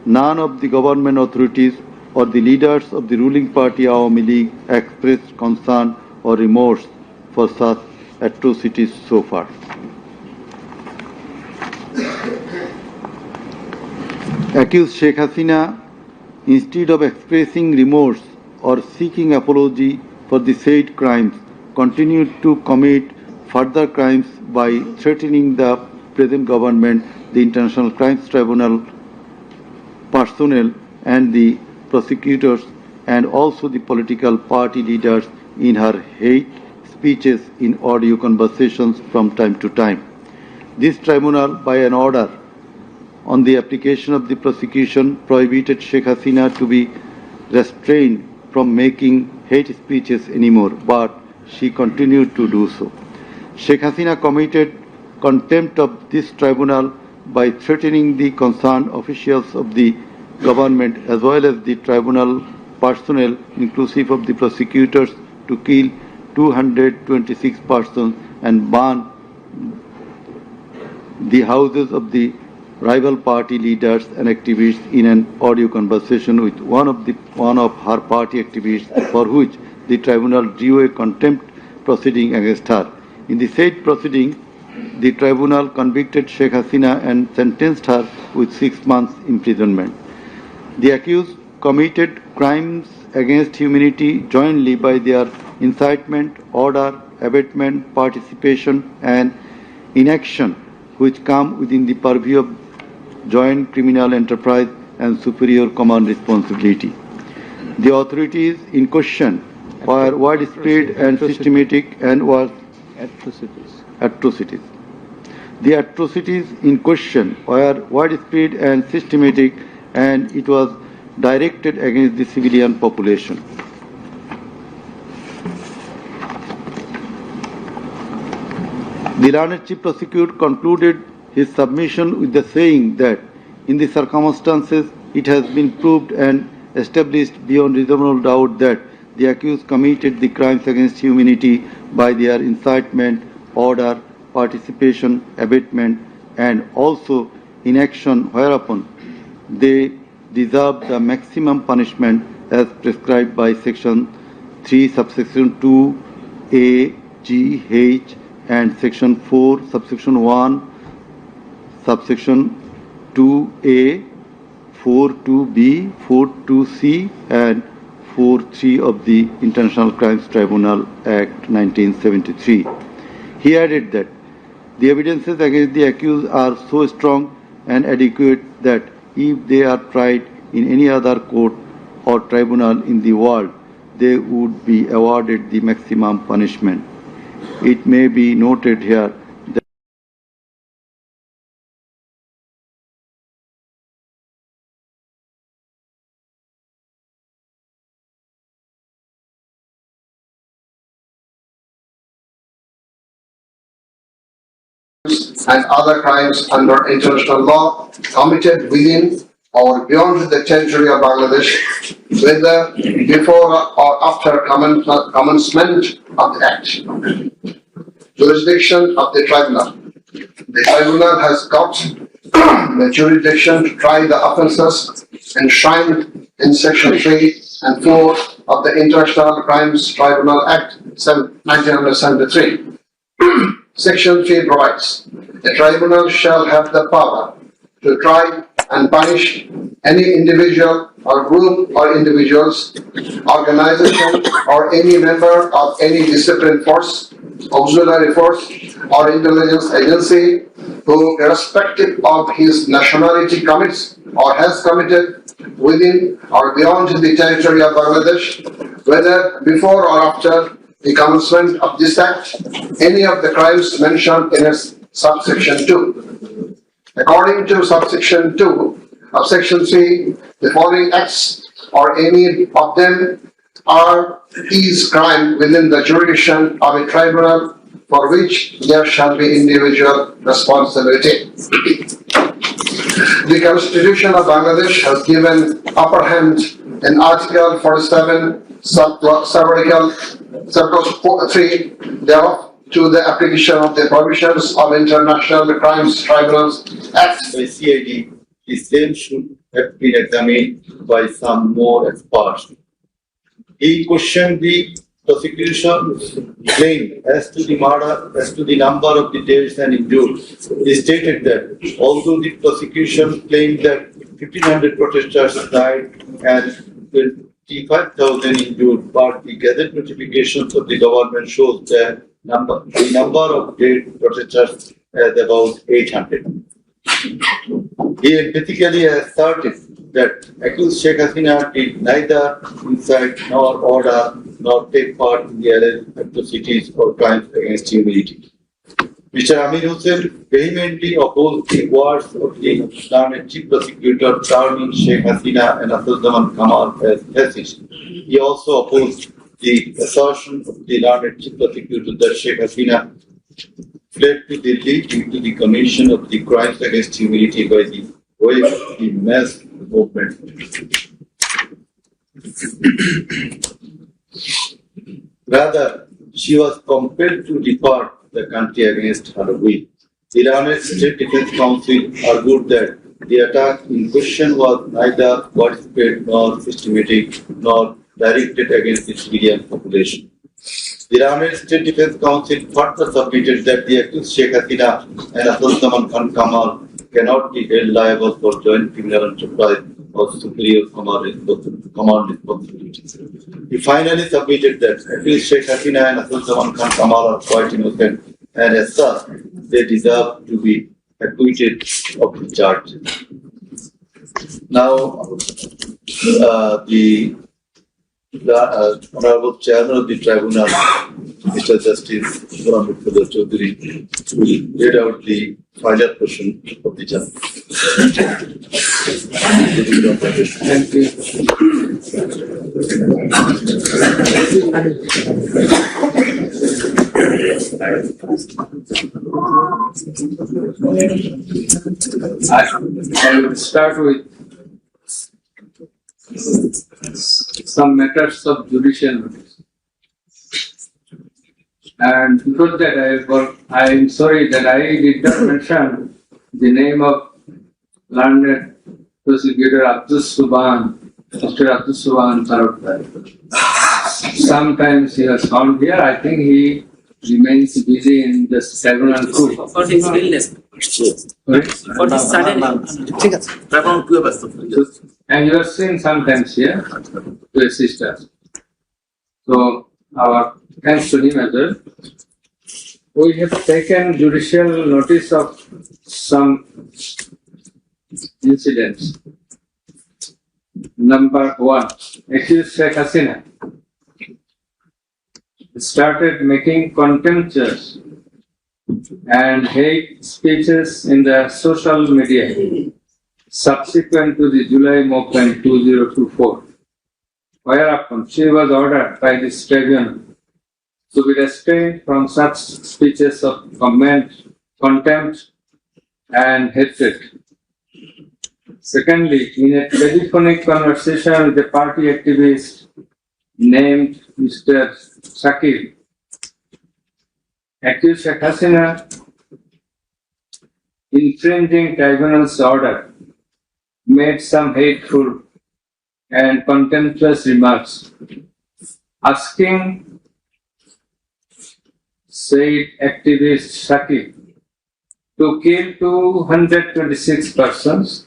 none of the government authorities or the leaders of the ruling party Awami League expressed concern or remorse for such atrocities so far. Accused Sheikh Hasina, instead of expressing remorse or seeking apology for the said crimes, continued to commit further crimes by threatening the present government, the International Crimes Tribunal personnel and the prosecutors, and also the political party leaders in her hate speeches in audio conversations from time to time. This tribunal, by an order on the application of the prosecution, prohibited Sheikh Hasina to be restrained from making hate speeches anymore, but she continued to do so. Sheikh Hasina committed contempt of this tribunal by threatening the concerned officials of the government as well as the tribunal personnel, inclusive of the prosecutors, to kill 226 persons and burn the houses of the rival party leaders and activists in an audio conversation with one of her party activists, for which the tribunal drew a contempt proceeding against her. In the said proceeding, the tribunal convicted Sheikh Hasina and sentenced her with 6 months imprisonment. The accused committed crimes against humanity jointly by their incitement, order, abatement, participation and inaction, which come within the purview of joint criminal enterprise and superior command responsibility. The authorities in question were widespread and systematic and were atrocities. The atrocities in question were widespread and systematic, and it was directed against the civilian population. The learned chief prosecutor concluded his submission with the saying that in the circumstances it has been proved and established beyond reasonable doubt that the accused committed the crimes against humanity by their incitement, order, participation, abatement, and also inaction, whereupon they deserve the maximum punishment as prescribed by Section 3, subsection 2, A, G, H, and Section 4, subsection 1, subsection 2A, 4.2b, 4.2c, and 4.3 of the International Crimes Tribunal Act 1973. He added that the evidences against the accused are so strong and adequate that if they are tried in any other court or tribunal in the world, they would be awarded the maximum punishment. It may be noted here that and other crimes under international law committed within or beyond the territory of Bangladesh, whether before or after commencement of the act. Jurisdiction of the tribunal. The tribunal has got the jurisdiction to try the offences enshrined in Section 3 and 4 of the International Crimes Tribunal Act 1973. Section 3 provides, the tribunal shall have the power to try and punish any individual or group or individuals, organization, or any member of any disciplined force, auxiliary force, or intelligence agency who, irrespective of his nationality, commits or has committed within or beyond the territory of Bangladesh, whether before or after the commencement of this act, any of the crimes mentioned in its subsection 2. According to subsection 2 of section 3, the following acts or any of them are his crime within the jurisdiction of a tribunal for which there shall be individual responsibility. The Constitution of Bangladesh has given upper hand in Article 47, subclause 3 thereof to the application of the provisions of International Crimes Tribunals Act. By CID, the same should have been examined by some more experts. He questioned the prosecution's claim as to the number of the deaths and injured. He stated that although the prosecution claimed that 1,500 protesters died and 25,000 injured, but the gazette notifications of the government shows that the number of dead protesters as about 800. He emphatically asserted that accused Sheikh Hasina did neither incite nor order nor take part in the alleged atrocities or crimes against humanity. Mr. Amir Hussain vehemently opposed the words of the learned chief prosecutor terming Sheikh Hasina and Abdul Kamal as fascist. He also opposed the assertion of the learned chief prosecutor that Sheikh Hasina fled to Delhi due to the commission of the crimes against humanity by the way of the mass movement. Rather, she was compelled to depart the country against her will. The Iran State Defense Council argued that the attack in question was neither widespread nor systematic nor directed against the civilian population. The Iran State Defense Council further submitted that the accused Sheikh Hasina and Abdul Kamal cannot be held liable for joint criminal enterprise or superior command responsibilities. He finally submitted that accused Sheikh Hasina and Abdul Kamal are quite innocent, and as such, they deserve to be acquitted of the charge. Now, the Honorable Chairman of the Tribunal, Mr. Justice Muhammad Chaudhary, will read out the final portion of the judgment. Thank you. I will start with some matters of judicial notice. And before that, I am sorry that I did not mention the name of learned prosecutor Abdul Subhan, Mr. Abdul Subhan Tarokkar. Sometimes he has found here. I think he remains busy in the tribunal court. For his illness. Sorry? For his sudden illness. And you are seen sometimes here to assist us. So, our thanks to him as well. We have taken judicial notice of some incidents. Number 1, accused Sheikh Hasina started making contemptuous and hate speeches in the social media subsequent to the July movement 2024, whereupon she was ordered by this tribunal to be restrained from such speeches of contempt and hatred. Secondly, in a telephonic conversation with a party activist named Mr. Shakir, accused Sheikh Hasina infringing tribunal's order, made some hateful and contemptuous remarks, asking said activist Shakib to kill 226 persons,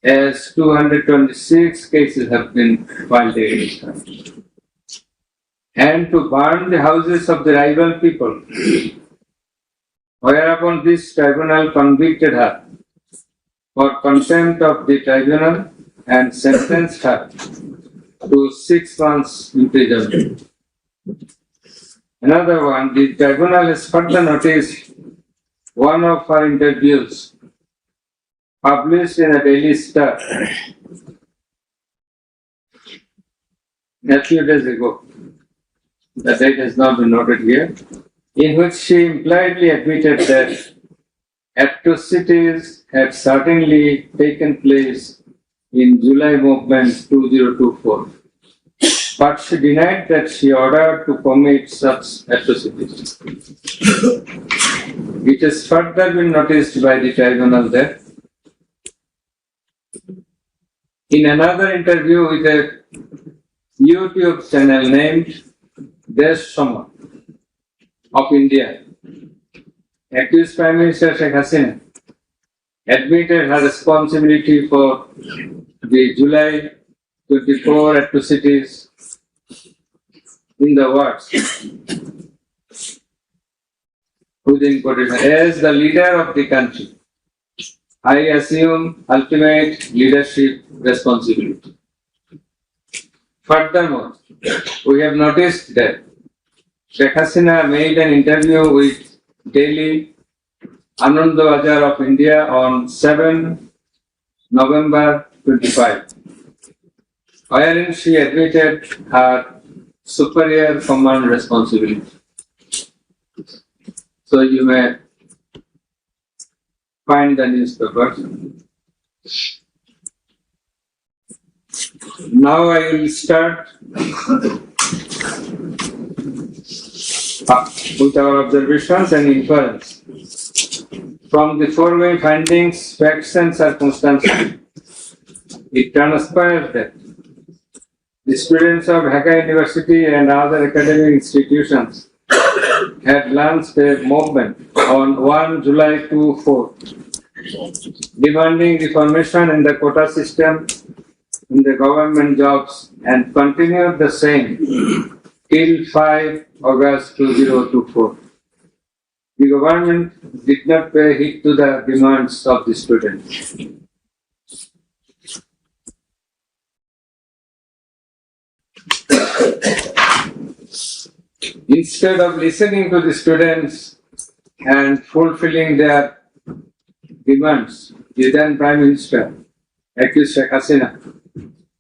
as 226 cases have been filed against her, and to burn the houses of the rival people, whereupon this tribunal convicted her for contempt of the tribunal and sentenced her to 6 months imprisonment. Another one, the tribunal has further noticed one of her interviews published in a Daily Star a few days ago. The date has not been noted here, in which she impliedly admitted that atrocities had certainly taken place in July movement 2024. But she denied that she ordered to commit such atrocities. It has further been noticed by the tribunal that in another interview with a YouTube channel named Desh Soma of India, accused Prime Minister Sheikh Hasina admitted her responsibility for the July 24 atrocities in the words, within quotation, as the leader of the country, I assume ultimate leadership responsibility. Furthermore, we have noticed that Sheikh Hasina made an interview with Daily Anandabazar of India on 7 November 25, wherein she admitted her superior command responsibility. So you may find the newspaper. Now I will start with our observations and inference. From the foregoing findings, facts and circumstances, it transpires that the students of Dhaka University and other academic institutions had launched a movement on 1 July 2024, demanding reformation in the quota system in the government jobs, and continued the same till 5 August 2024. The government did not pay heed to the demands of the students. Instead of listening to the students and fulfilling their demands, the then Prime Minister, accused Sheikh Hasina,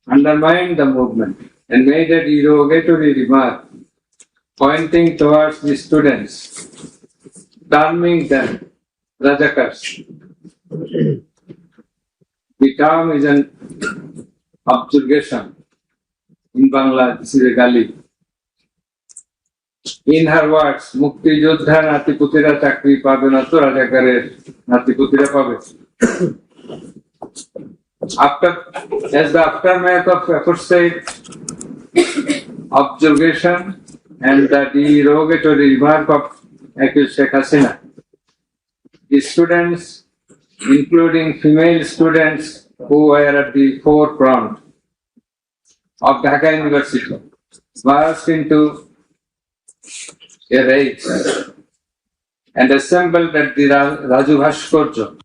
undermined the movement and made a derogatory remark pointing towards the students, terming them Rajakars. The term is an objurgation. In Bangla, this is a gali. In her words, Mukti Jodha Natiputira Chakri Pabe na to Rajakare Natiputira Pabe. As the aftermath of aforesaid objurgation and the derogatory remark of accused Sheikh Hasina, the students, including female students who were at the forefront of Dhaka University, burst into a rage and assembled at the Raju Bhaskarya,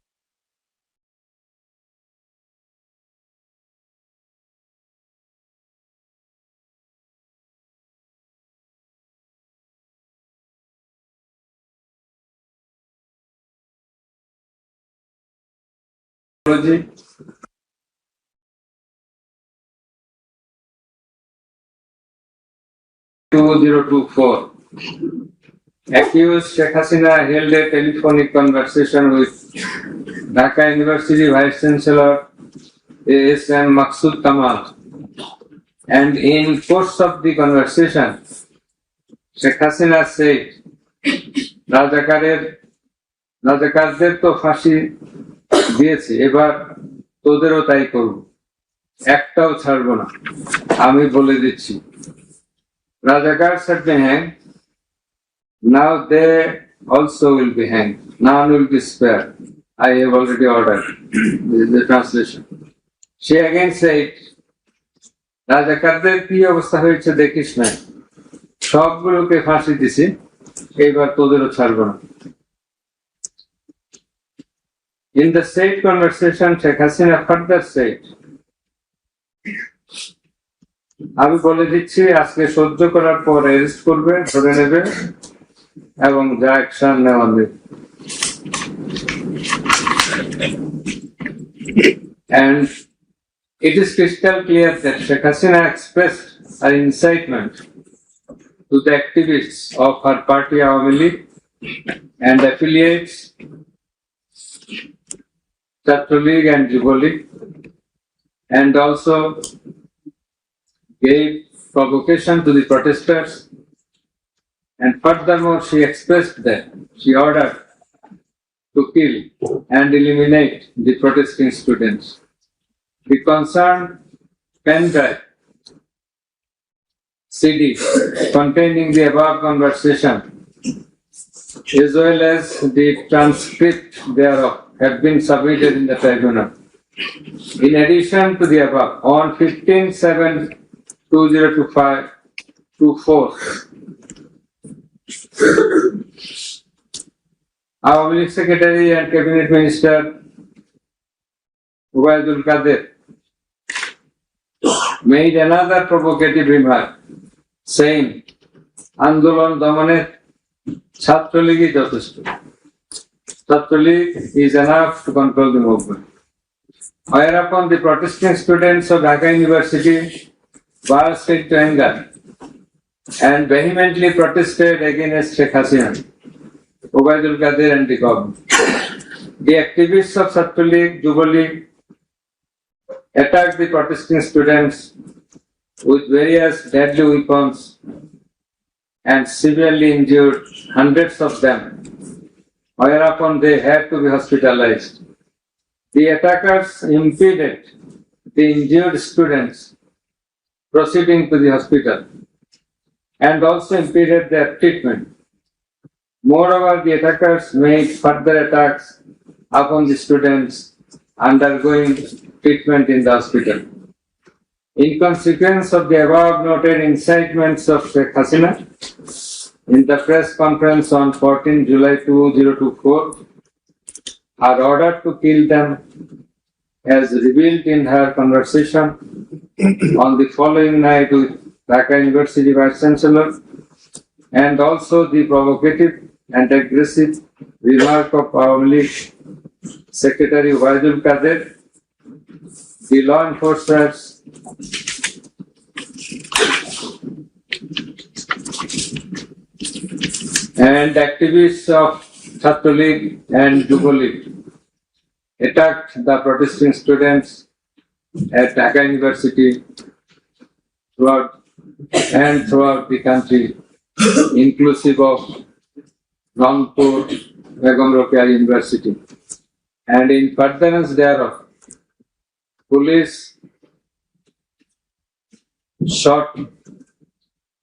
technology, accused Sheikh Hasina held a telephonic conversation with Dhaka University Vice Chancellor A.S.M. Maksud Kamal, and in course of the conversation, Sheikh Hasina said, Rajakarer রাজাকারদের তো ফাঁসি দিয়েছি, এবার তোদেরও তাই করব, একটাও ছাড়বো না, আমি বলে দিচ্ছি। Razakars have been hanged, now they also will be hanged, none will be spared. I have already ordered. This is the translation. She again said, রাজাকারদের কি অবস্থা হয়েছে দেখিস না, সবগুলোকে ফাঁসি দিছি, এইবার তোদেরও ছাড়বো না। In the said conversation, Sheikh Hasina further said, আমি বলে দিচ্ছি আজকে সহ্য করার পর অ্যারেস্ট করবে, ধরে নেবে এবং যা অ্যাকশন নেওয়া হবে। And it is crystal clear that Sheikh Hasina expressed her incitement to the activists of her party Awami League and affiliates, Chhatr League and Yuva League, and also gave provocation to the protesters, and furthermore she expressed that she ordered to kill and eliminate the protesting students. The concerned pen drive CD containing the above conversation as well as the transcript thereof have been submitted in the tribunal. In addition to the above, on 15/7/2024, our League Secretary and Cabinet Minister Ubaidul Qadir made another provocative remark, saying, Andolon Damane Chhatr League যথেষ্ট. Chhatr League is enough to control the movement. Whereupon the protesting students of Dhaka University burst into anger and vehemently protested against Sheikh Hasina, Ubaidul Qadir and the government. The activists of Chhatr League, Yuva League attacked the protesting students with various deadly weapons and severely injured hundreds of them, whereupon they had to be hospitalized. The attackers impeded the injured students proceeding to the hospital and also impeded their treatment. Moreover, the attackers made further attacks upon the students undergoing treatment in the hospital. In consequence of the above noted incitements of Sheikh Hasina, in the press conference on 14 July 2024, her order to kill them, as revealed in her conversation on the following night with Dhaka University Vice Chancellor, and also the provocative and aggressive remark of our League Secretary Ubaidul Qadir, the law enforcers and activists of Chhatr League and Yuva League attacked the protesting students at Dhaka University throughout the country, inclusive of Rangpur Begum Rokeya University. And in furtherance thereof, police shot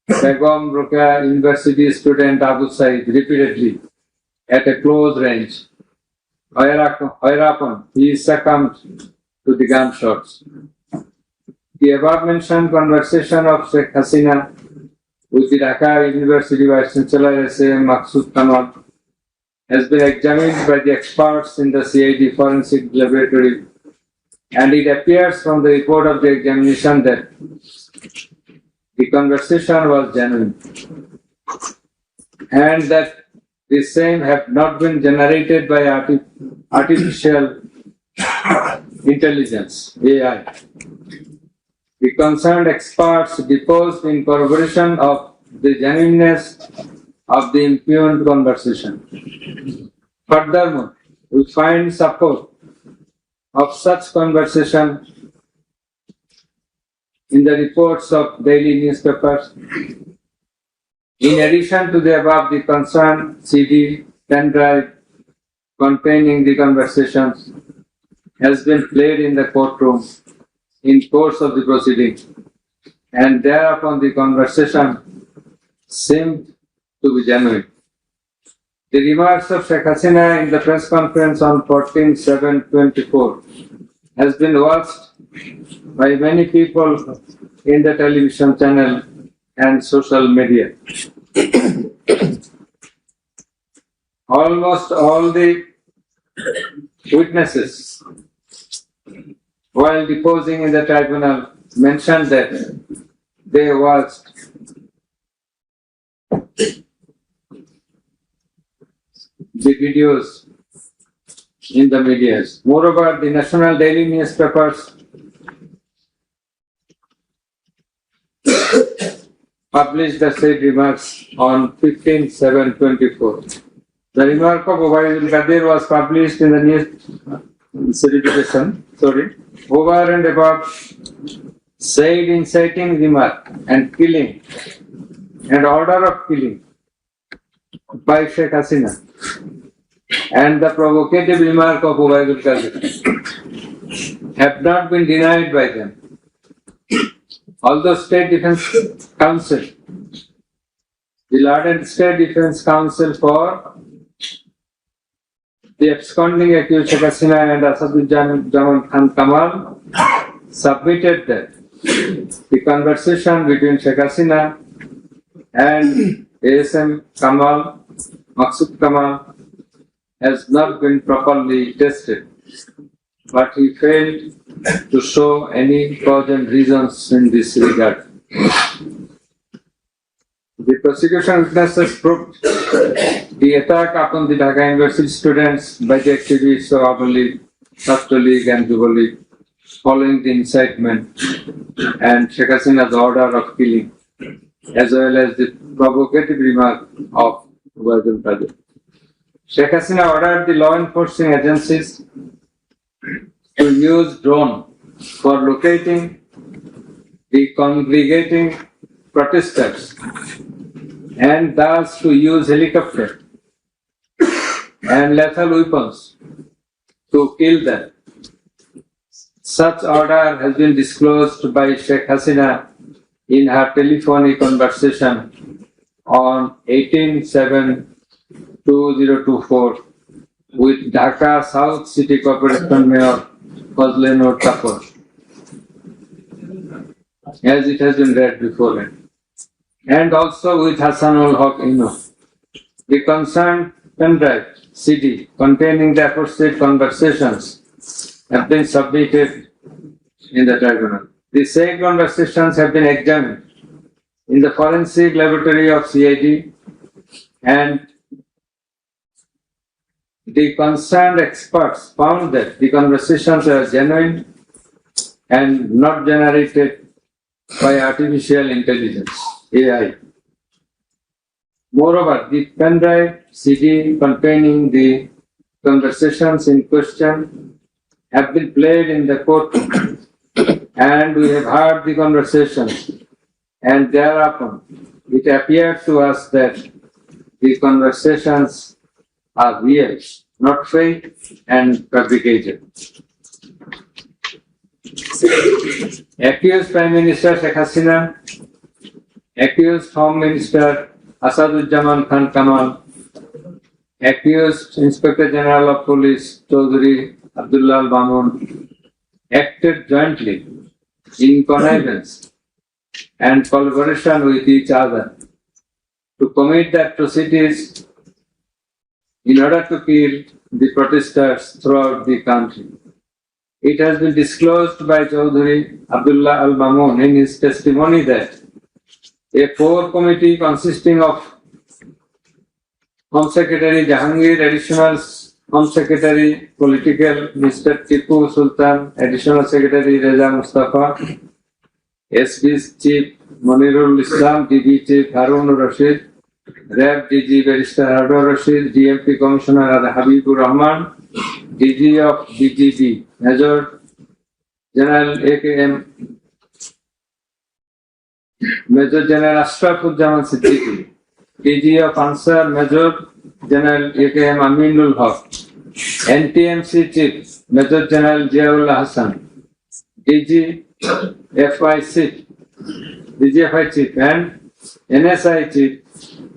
Begum Rokeya University student Abu Said repeatedly at a close range, whereupon he succumbed to the gunshots. The above mentioned conversation of Sheikh Hasina with the Dhaka University Vice Chancellor S.A.M. Maqsood Kanwar has been examined by the experts in the CID Forensic Laboratory, and it appears from the report of the examination that the conversation was genuine and that the same have not been generated by artificial intelligence, AI. The concerned experts deposed in corroboration of the genuineness of the impugned conversation. Furthermore, we find support of such conversation in the reports of daily newspapers. In addition to the above, the concerned CD, pen drive, containing the conversations has been played in the courtroom in course of the proceeding, and thereupon the conversation seemed to be genuine. The remarks of Sheikh Hasina in the press conference on 14/7/24 has been watched by many people in the television channel and social media. Almost all the witnesses, while deposing in the tribunal, mentioned that they watched the videos in the media. Moreover, the national daily newspapers published the said remarks on 15/7/24. The remark of Ubaidul Qadir was published in the news certification, over and above said inciting remark and killing and order of killing by Sheikh Hasina and the provocative remark of Ubaidul Qadir have not been denied by them. Although State Defence Council, the Lord and State Defence Council for the absconding accused Sheikh Hasina and Asaduজ্জামান Khan Kamal submitted that the conversation between Sheikh Hasina and ASM Kamal, Maqsood Kamal, has not been properly tested, but he failed to show any cogent reasons in this regard. The prosecution witnesses proved the attack upon the Dhaka University students by the activists of Abu League, Chhatra League and Yuva League following the incitement and Sheikh Hasina's order of killing, as well as the provocative remark of Ubaidul Qadir. Sheikh Hasina ordered the law enforcing agencies to use drone for locating the congregating protesters and thus to use helicopter and lethal weapons to kill them. Such order has been disclosed by Sheikh Hasina in her telephonic conversation on 18/7/2024 with Dhaka South City Corporation Mayor Fazle Noor Tapor, as it has been read before, and also with Hassanul Haq Ino. The concerned pendrive CD containing the aforesaid conversations have been submitted in the tribunal. The said conversations have been examined in the forensic laboratory of CID, and the concerned experts found that the conversations are genuine and not generated by artificial intelligence, AI. Moreover, the pendrive CD containing the conversations in question have been played in the courtroom, and we have heard the conversations, and thereupon it appeared to us that the conversations are real, not fake and fabricated. Accused Prime Minister Sheikh Hasina, accused Home Minister Asaduজ্জামান Khan Kamal, accused Inspector General of Police Chaudhry Abdullah Al Mamun acted jointly in connivance and collaboration with each other to commit the atrocities in order to kill the protesters throughout the country. It has been disclosed by Chaudhry Abdullah Al Mamun in his testimony that a core committee consisting of Home Secretary Jahangir, Additional Home Secretary Political Mr. Tipu Sultan, Additional Secretary Reza Mustafa, SP's Chief Monirul Islam, DB Chief Harun Rashid, RAB DG Barrister Harun Rashid, DMP Commissioner Habibur Rahman, DG of BGB Major General AKM Major General Ashrafuzzaman Siddiqui, DG of Ansar Major General AKM Aminul Haq, NTMC Chief Major General Ziaullah Hassan, DGFI Chief and NSI Chief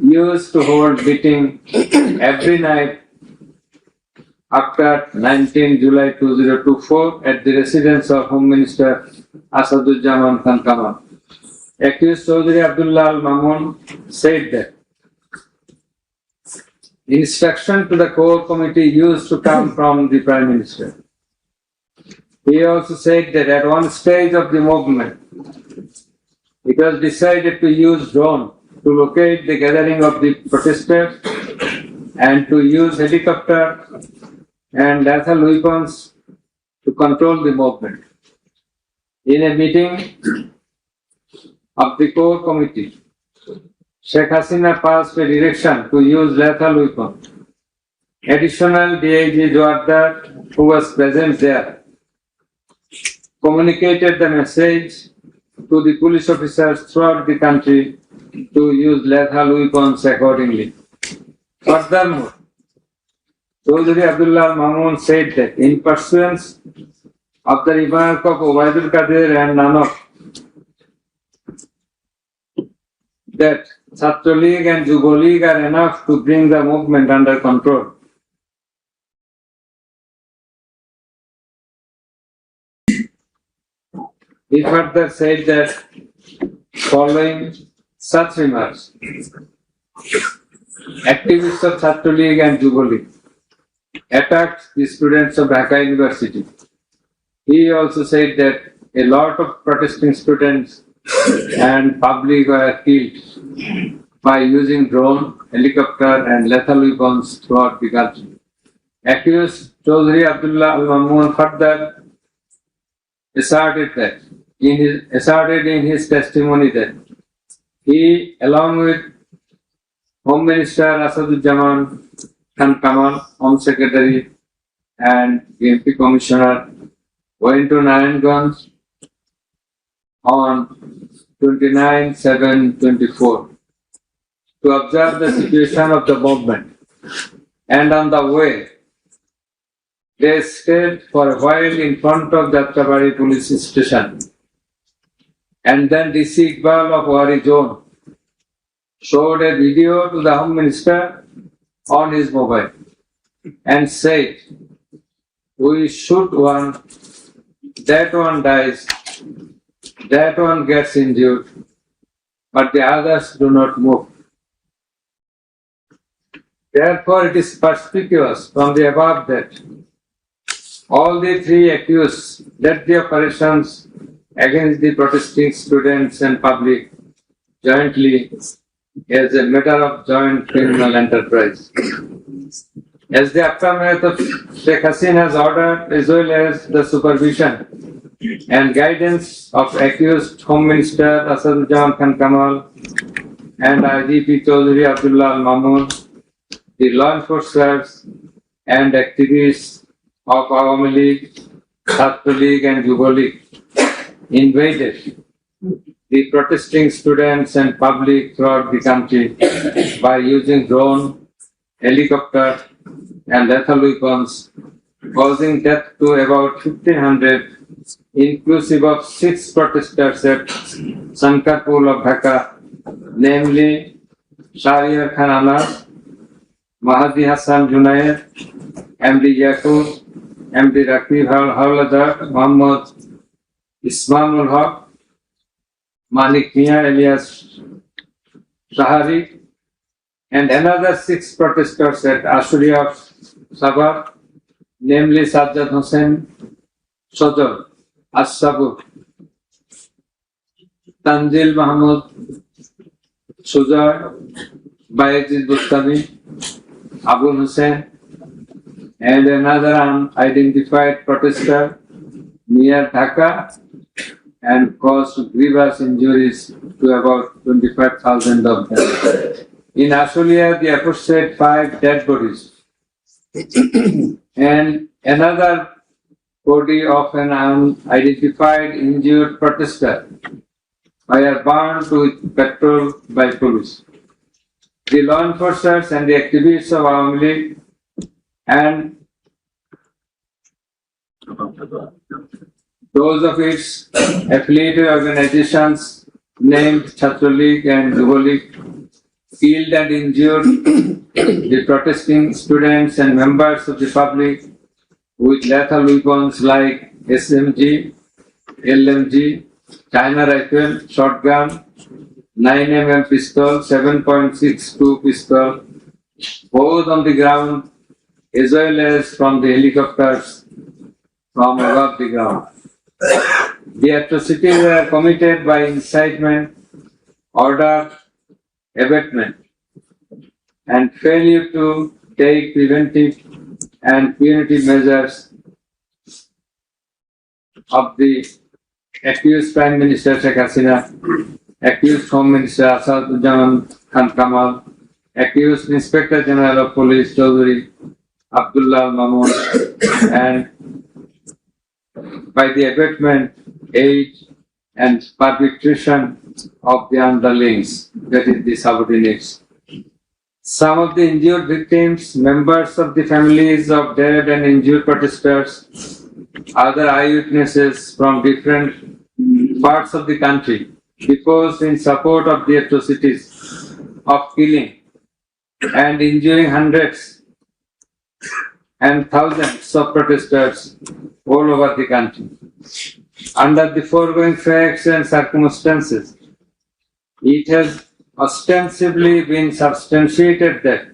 used to hold meeting every night after 19 July 2024 at the residence of Home Minister Asaduzzaman Khan Kamal. Accused Chaudhry Abdullah Al Mamun said that instruction to the core committee used to come from the Prime Minister. He also said that at one stage of the movement, it was decided to use drone to locate the gathering of the protesters and to use helicopter and lethal weapons to control the movement. In a meeting of the core committee, Sheikh Hasina passed a direction to use lethal weapon. Additional DIG Jawardar, who was present there, communicated the message to the police officers throughout the country to use lethal weapons accordingly. Furthermore, Chaudhry Abdullah Mamun said that in pursuance of the remark of Obaidul Qadir and Nanak, that Chhatra League and Yuva League are enough to bring the movement under control. He further said that following such remarks, activists of Chhatra League and Yuva League attacked the students of Dhaka University. He also said that a lot of protesting students and public were killed by using drone, helicopter and lethal weapons throughout the country. Accused Chaudhry Abdullah Al Mamun further asserted in his testimony that he, along with Home Minister Asaduzzaman Khan Kamal, Home Secretary and BNP Commissioner, went to Nayanganj on 29/7/24 to observe the situation of the movement, and on the way they stayed for a while in front of Jatrabari police station, and then DC Iqbal of Wari Zone showed a video to the Home Minister on his mobile and said, "We shoot one, that one dies, that one gets injured, but the others do not move." Therefore, it is perspicuous from the above that all the three accused led the operations against the protesting students and public jointly as a matter of joint criminal enterprise. As the aftermath of Sheikh Hasina's order, as well as the supervision and guidance of accused Home Minister Asaduzzaman Khan Kamal and IGP Chaudhry Abdullah Al Mamun, the law enforcers and activists of Awami League, Chhatra League and Yuva League invaded the protesting students and public throughout the country by using drone, helicopter and lethal weapons, causing death to about 1,500, inclusive of 6 protesters at Sankarpur of Dhaka, namely Shahriar Khan Anas, Mahdi Hassan Junaid, MD Yaqub, MD Rakib Hawladar, Muhammad Ismail Haq, Manik Mia alias Shahari, and another 6 protesters at Ashuria of Sabah, namely Sajjad Hussain, Sodor, As-Sabur, Tanzil Mahmud, Sujar, Bayezid Bustami, Abu Hussain, and another unidentified protester near Dhaka, and caused grievous injuries to about 25,000 of them. In Ashulia, the aforesaid 5 dead bodies and another body of an unidentified injured protester were burned with petrol by police. The law enforcers and the activists of Awami League and those of its affiliated organizations named Chhatra League and Yuva League killed and injured the protesting students and members of the public with lethal weapons like SMG, LMG, China rifle, shotgun, 9mm pistol, 7.62 pistol, both on the ground as well as from the helicopters from above the ground. The atrocities were committed by incitement, order, abatement, and failure to take preventive and punitive measures of the accused Prime Minister Sheikh Hasina, accused Home Minister Asaduddin Khan Kamal, accused Inspector General of Police Chaudhry Abdullah Mamun, and by the abatement, aid, and perpetration of the underlings, that is the subordinates. Some of the injured victims, members of the families of dead and injured protesters, other eyewitnesses from different parts of the country, deposed in support of the atrocities of killing and injuring hundreds and thousands of protesters all over the country. Under the foregoing facts and circumstances, it has ostensibly been substantiated that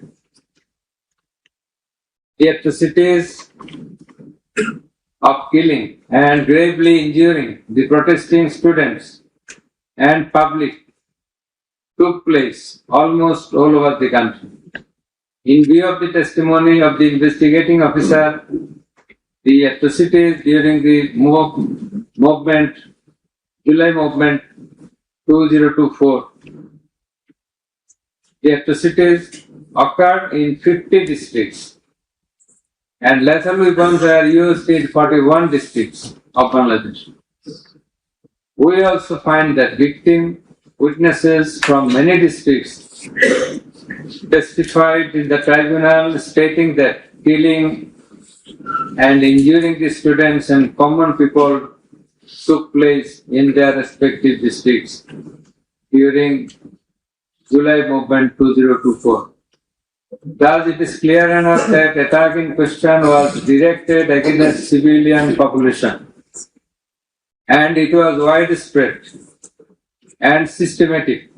the atrocities of killing and gravely injuring the protesting students and public took place almost all over the country. In view of the testimony of the investigating officer, the atrocities during the movement, July movement 2024, the atrocities occurred in 50 districts and lethal weapons were used in 41 districts of Bangladesh. We also find that victim witnesses from many districts testified in the tribunal stating that killing and injuring the students and common people took place in their respective districts during July movement 2024. Thus, it is clear enough that attack in question was directed against civilian population and it was widespread and systematic.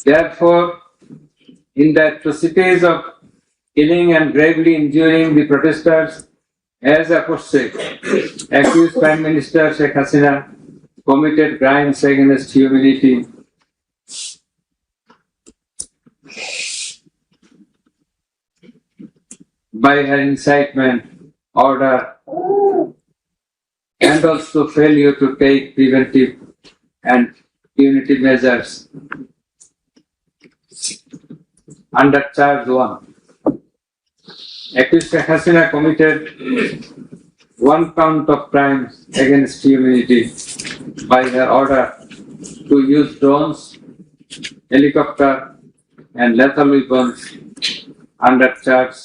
Therefore, in the atrocities of killing and gravely injuring the protesters, as aforesaid, accused Prime Minister Sheikh Hasina committed crimes against humanity by her incitement, order, and also failure to take preventive and punitive measures. Under charge 1, accused Sheikh Hasina committed one count of crimes against humanity by her order to use drones, helicopter, and lethal weapons. Under charge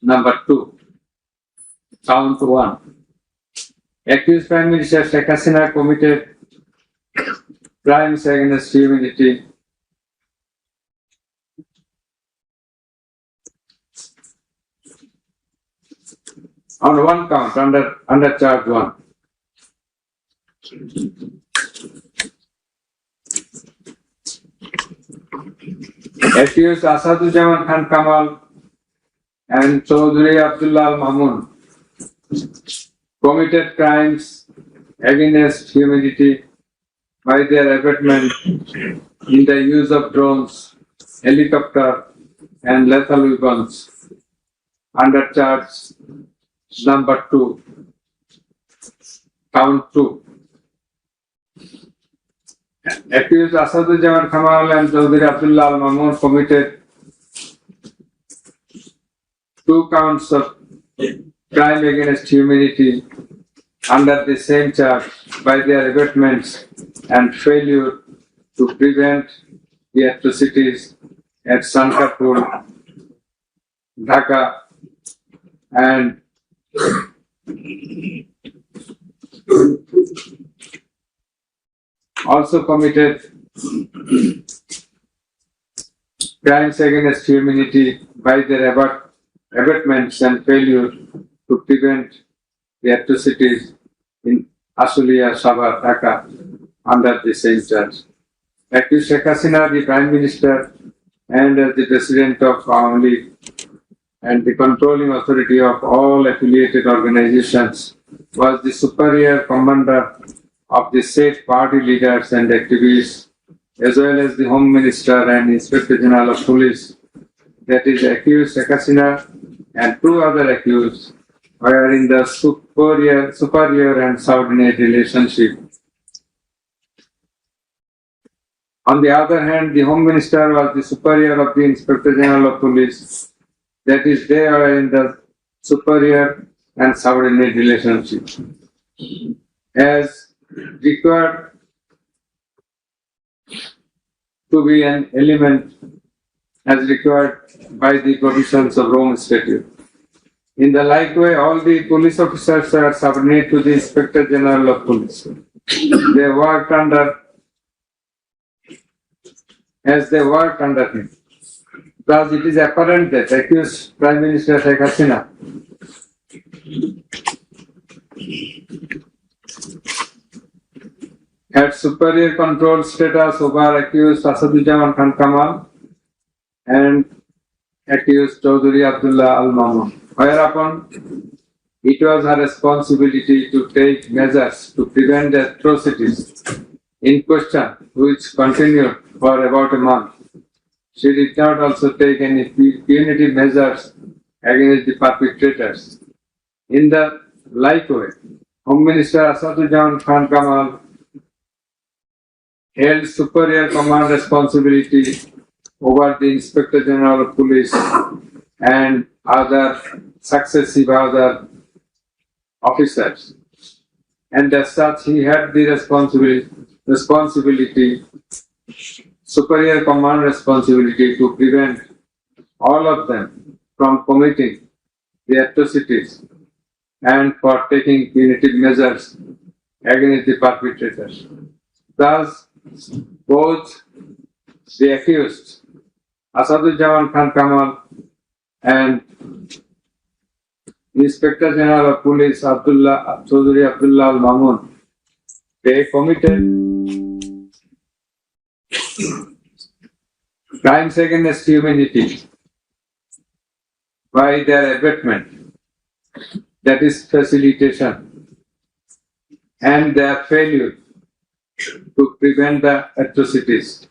number 2, count 1, accused Prime Minister Sheikh Hasina committed crimes against humanity on one count under charge 1. Accused Asaduddin Khan Kamal and Chaudhry Abdullah Mamun committed crimes against humanity by their abatement in the use of drones, helicopter, and lethal weapons. Under charge number 2, count 2. Accused Asaduddin Kamal and Chaudhry Abdullah Mamun committed 2 counts of crime against humanity under the same charge by their abatements and failure to prevent the atrocities at Sankarpur, Dhaka, and also committed crimes against humanity by their abatements and failure to prevent the atrocities in Ashulia, Sabah, Dhaka under the same charge. Accused Sheikh Hasina, the Prime Minister, and as the President of Awami League and the controlling authority of all affiliated organizations, was the superior commander of the said party leaders and activists, as well as the Home Minister and Inspector General of Police. That is, accused Sheikh Hasina and two other accused were in the superior and subordinate relationship. On the other hand, the Home Minister was the superior of the Inspector General of Police. That is, they are in the superior and subordinate relationship. As required to be an element as required by the provisions of Rome Statute. In the like way, all the police officers are subordinate to the Inspector General of Police. They worked under him. Thus, it is apparent that accused Prime Minister Sheikh Hasina had superior control status over accused Asadujaman Khan Kamal and accused Chaudhry Abdullah Al Mamun, whereupon it was her responsibility to take measures to prevent the atrocities in question, which continued for about a month. She did not also take any punitive measures against the perpetrators. In the like way, Home Minister Asadujaman Khan Kamal held superior command responsibility over the Inspector General of Police and other successive other officers. And as such, he had the superior command responsibility to prevent all of them from committing the atrocities and for taking punitive measures against the perpetrators. Thus, both the accused, Asadujaman Khan Kamal and Inspector General of Police Chaudhry Abdullah Al Mamun, they committed crimes against humanity by their abatement, that is facilitation, and their failure to prevent the atrocities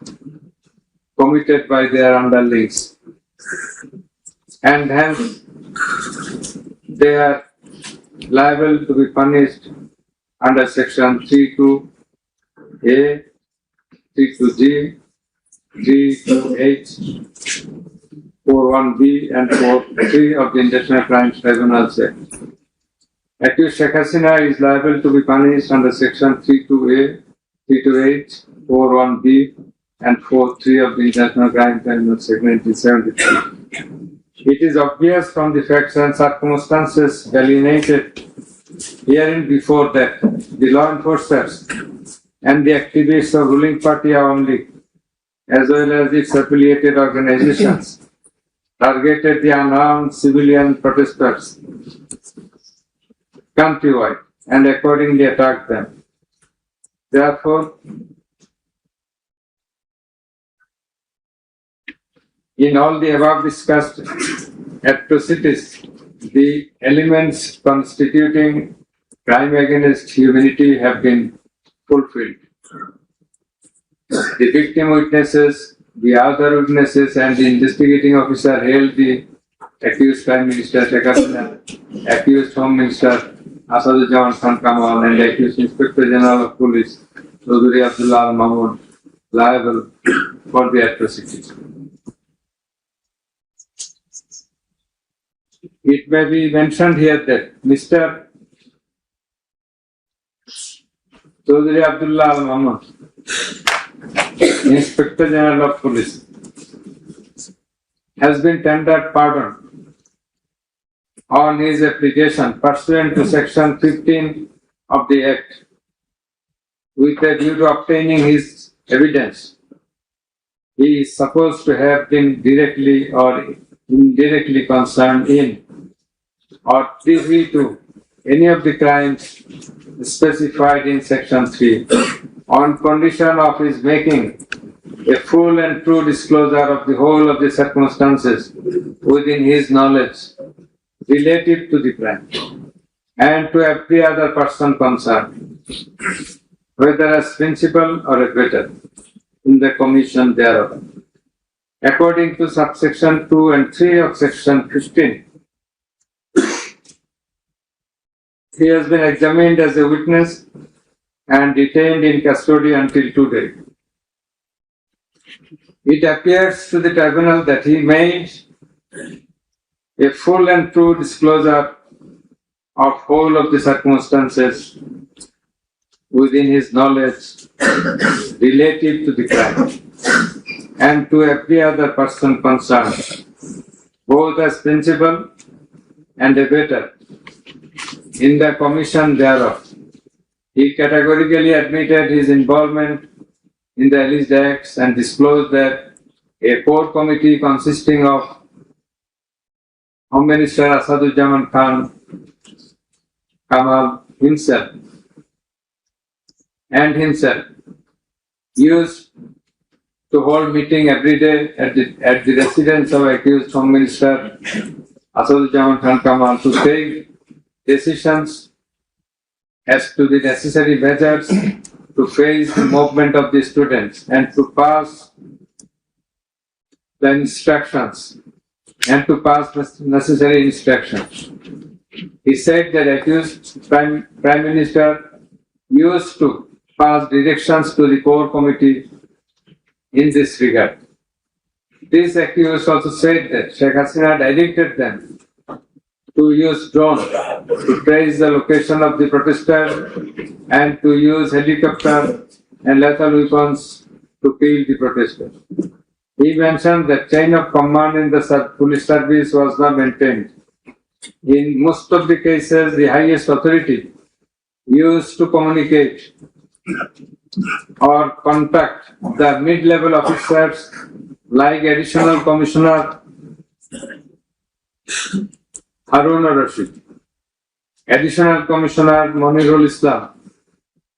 committed by their underlings. And hence, they are liable to be punished under Section 32A, 32G, 32H, 41B, and 43 of the International Crimes Tribunals Act. Accused Sheikh Hasina is liable to be punished under Section 32A, 32H, 41B, and 43 of the International Crimes Tribunals Act 1973. It is obvious from the facts and circumstances delineated herein before that the law enforcers and the activists of ruling party only, as well as its affiliated organizations, targeted the unarmed civilian protesters countrywide and accordingly attacked them. Therefore, in all the above discussed atrocities, the elements constituting crime against humanity have been fulfilled. The victim witnesses, the other witnesses, and the investigating officer held the accused Prime Minister Sheikh Hasina, accused Home Minister Asadujaman Khan Kamal, and accused Inspector General of Police Chaudhry Abdullah Al Mamun liable for the atrocities. It may be mentioned here that Mr. Chaudhry Abdullah Al Mamun, Inspector General of Police, has been tendered pardon on his application pursuant to section 15 of the Act with a view to obtaining his evidence. He is supposed to have been directly or indirectly concerned in or privy to any of the crimes specified in section 3 on condition of his making a full and true disclosure of the whole of the circumstances within his knowledge relative to the crime and to every other person concerned, whether as principal or abettor in the commission thereof. According to subsection 2 and 3 of section 15, he has been examined as a witness and detained in custody until today. It appears to the tribunal that he made a full and true disclosure of whole of the circumstances within his knowledge relative to the crime and to every other person concerned, both as principal and abettor in the commission thereof. He categorically admitted his involvement in the alleged acts and disclosed that a core committee consisting of Home Minister Asadujaman Khan Kamal himself used to hold meeting every day at the residence of accused Home Minister Asadujaman Khan Kamal to take decisions as to the necessary measures to face the movement of the students and to pass the instructions and to pass necessary instructions. He said that accused Prime Minister used to pass directions to the core committee in this regard. This accused also said that Sheikh Hasina directed them to use drone to trace the location of the protesters and to use helicopter and lethal weapons to kill the protesters. He mentioned that chain of command in the police service was not maintained. In most of the cases, the highest authority used to communicate or contact the mid-level officers like Additional Commissioner Harun Rashid, Additional Commissioner Monirul Islam.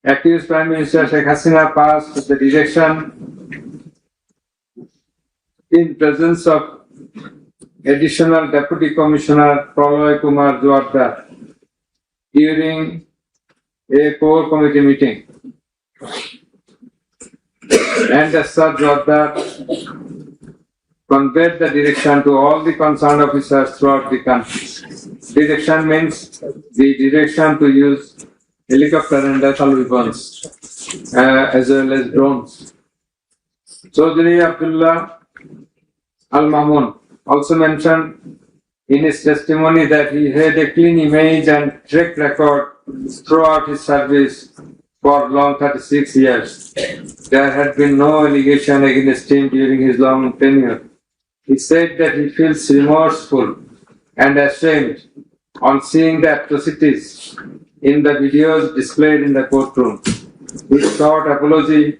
Accused Prime Minister Sheikh Hasina passed the direction in presence of Additional Deputy Commissioner Praloy Kumar Jwardar during a core committee meeting. And as such, Jwardar conveyed the direction to all the concerned officers throughout the country. Direction means the direction to use helicopter and lethal weapons as well as drones. Chaudhry Abdullah Al-Mamun also mentioned in his testimony that he had a clean image and track record throughout his service for long 36 years. There had been no allegation against him during his long tenure. He said that he feels remorseful and ashamed on seeing the atrocities in the videos displayed in the courtroom. He sought apology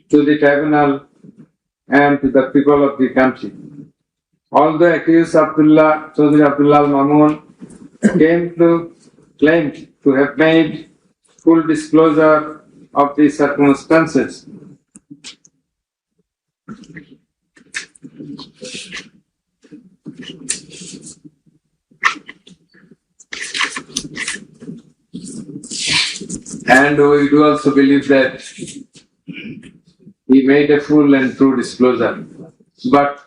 to the tribunal and to the people of the country. Although accused Chaudhry Abdullah Mamun claimed to have made full disclosure of the circumstances, and we do also believe that he made a full and true disclosure. But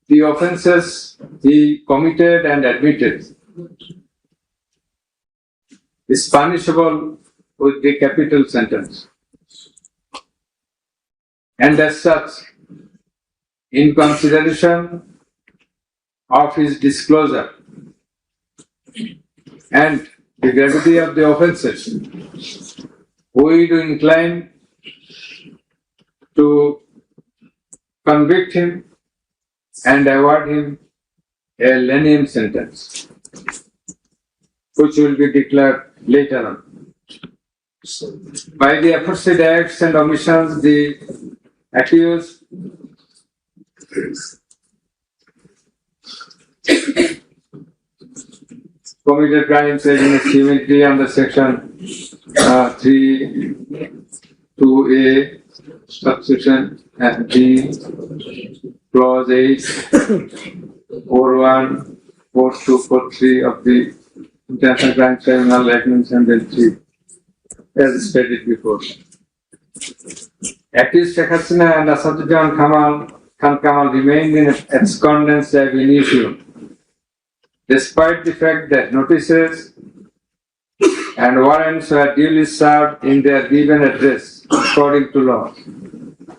the offences he committed and admitted is punishable with the capital sentence. And as such, in consideration of his disclosure and the gravity of the offences, we do incline to convict him and award him a lenient sentence, which will be declared later on. By the aforesaid acts and omissions, the accused committed crimes against humanity under section 3(2)(a) subsection D clause 8 4(1), 4(2), 4(3) of the International Crime Tribunal Act 1973, as stated before. Accused Sheikh Hasina and Asaduddin Khan Kamal remained in abscondence ab initio, despite the fact that notices and warrants were duly served in their given address according to law.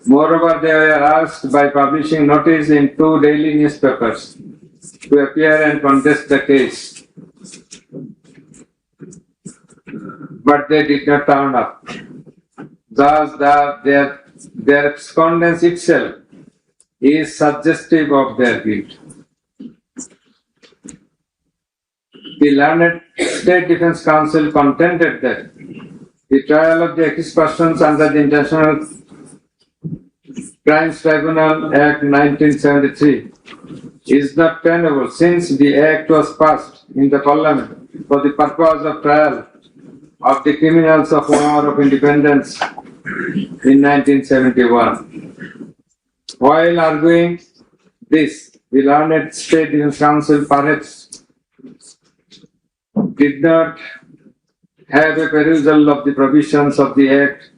Moreover, they were asked by publishing notice in 2 daily newspapers to appear and contest the case, but they did not turn up. Thus, their abscondence itself is suggestive of their guilt. The learned State Defence Council contended that the trial of the accused persons under the International Crimes Tribunal Act 1973 is not tenable, since the Act was passed in the Parliament for the purpose of trial of the criminals of War of Independence in 1971. While arguing this, the learned State Defence Council perhaps did not have a perusal of the provisions of the Act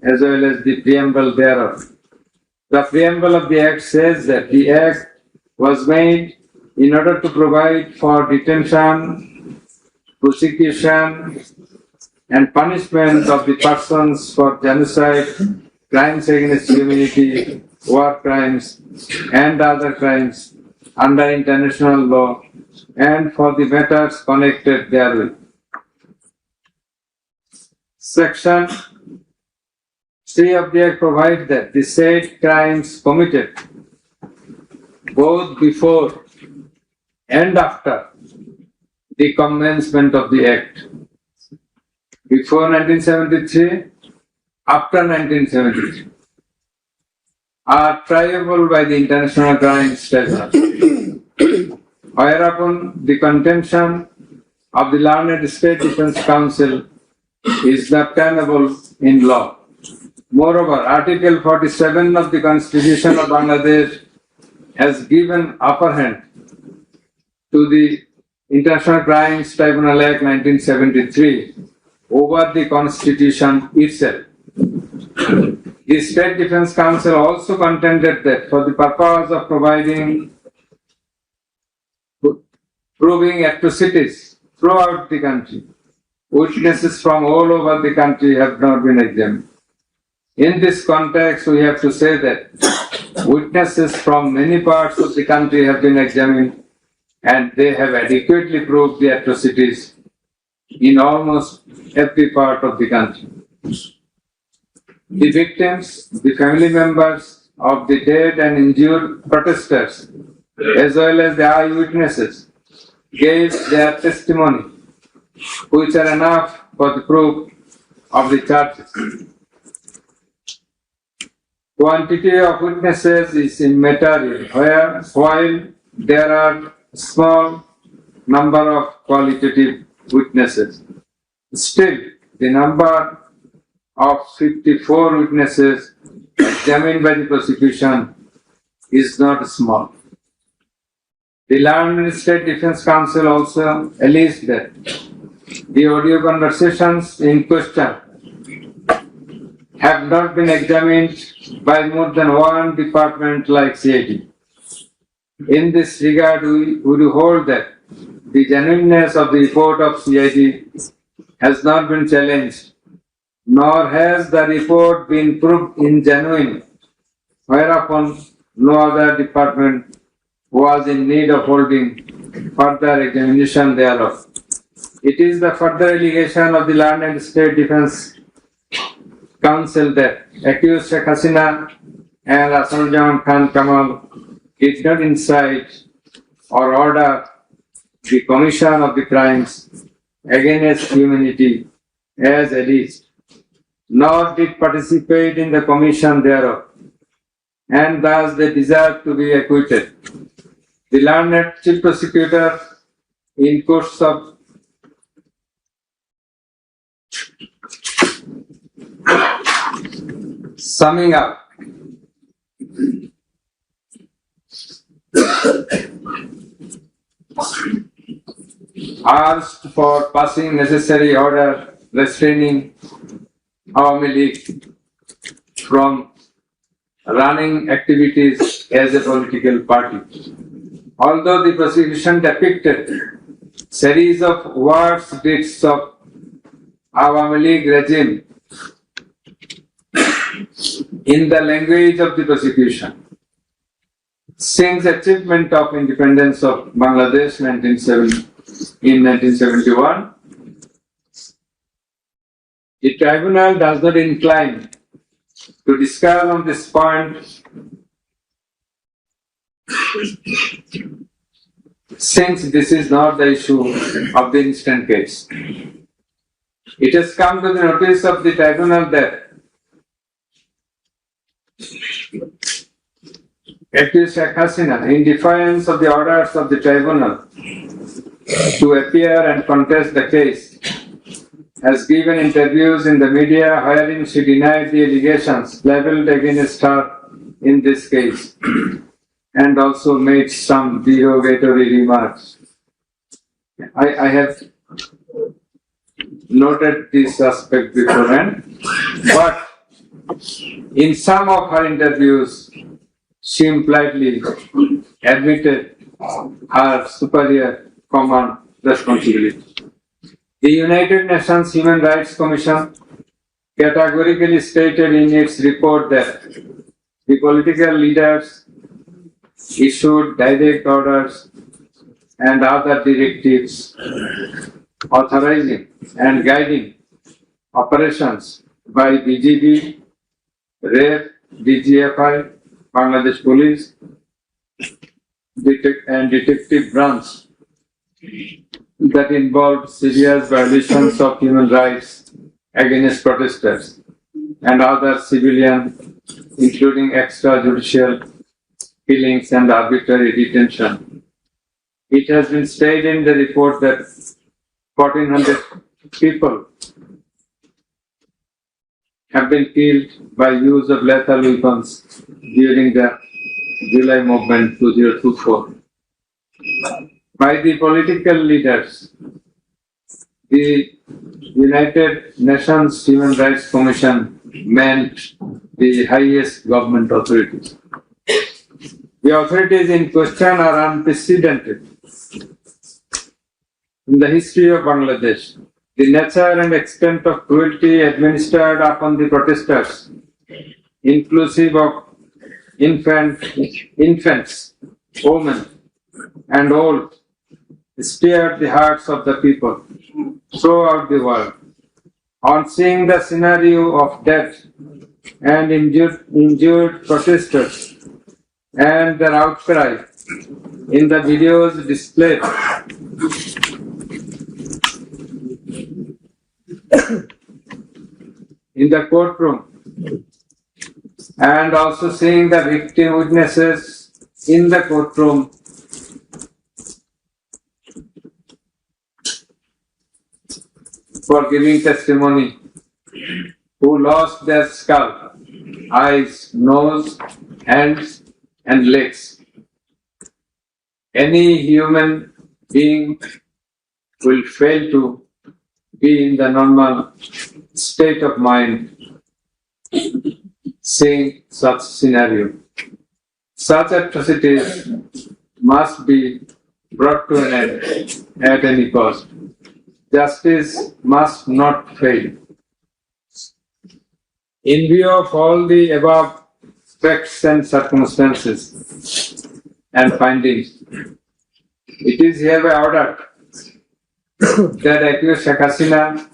as well as the preamble thereof. The preamble of the Act says that the Act was made in order to provide for detention, prosecution, and punishment of the persons for genocide, crimes against humanity, war crimes, and other crimes under international law, and for the matters connected therewith. Section 3 of the Act provides that the said crimes committed both before and after the commencement of the Act, before 1973, after 1973, are triable by the International Crimes Tribunal. Whereupon the contention of the learned State Defence Council is not tenable in law. Moreover, Article 47 of the Constitution of Bangladesh has given upper hand to the International Crimes Tribunal Act 1973 over the Constitution itself. The State Defence Council also contended that for the purpose of proving atrocities throughout the country, witnesses from all over the country have not been examined. In this context, we have to say that witnesses from many parts of the country have been examined, and they have adequately proved the atrocities in almost every part of the country. The victims, the family members of the dead and injured protesters, as well as the eyewitnesses, gave their testimony, which are enough for the proof of the charges. Quantity of witnesses is immaterial, while there are small number of qualitative witnesses. Still, the number of 54 witnesses examined by the prosecution is not small. The learned State Defence Council also alleged that the audio conversations in question have not been examined by more than one department like CID. In this regard, we would hold that the genuineness of the report of CID has not been challenged, nor has the report been proved ingenuine, whereupon no other department was in need of holding further examination thereof. It is the further allegation of the learned State Defence Council that accused Sheikh Hasina and Asaduddin Khan Kamal did not incite or order the commission of the crimes against humanity as alleged, nor did participate in the commission thereof, and thus they deserve to be acquitted. The learned chief prosecutor, in course of summing up, asked for passing necessary order restraining Awami League from running activities as a political party. Although the prosecution depicted series of words deeds of Awami League regime in the language of the prosecution, since achievement of independence of Bangladesh in 1971, the tribunal does not incline to discuss on this point since this is not the issue of the instant case. It has come to the notice of the tribunal that accused Sheikh Hasina, in defiance of the orders of the tribunal to appear and contest the case, has given interviews in the media wherein she denied the allegations leveled against her in this case and also made some derogatory remarks. I have noted this aspect beforehand, but in some of her interviews, she impliedly admitted her superior command responsibility. The United Nations Human Rights Commission categorically stated in its report that the political leaders issued direct orders and other directives authorizing and guiding operations by BGB, RAF, DGFI, Bangladesh Police, and Detective Branch that involved serious violations of human rights against protesters and other civilian, including extrajudicial killings and arbitrary detention. It has been stated in the report that 1,400 people have been killed by use of lethal weapons during the July movement 2024. By the political leaders, the United Nations Human Rights Commission meant the highest government authorities. The authorities in question are unprecedented in the history of Bangladesh. The nature and extent of cruelty administered upon the protesters, inclusive of infants, women, and old, stirred the hearts of the people throughout the world. On seeing the scenario of death and injured protesters and their outcry in the videos displayed in the courtroom, and also seeing the victim witnesses in the courtroom, for giving testimony, who lost their scalp, eyes, nose, hands, and legs. Any human being will fail to be in the normal state of mind seeing such scenario. Such atrocities must be brought to an end at any cost. Justice must not fail. In view of all the above facts and circumstances and findings, it is hereby ordered that accused Sheikh Hasina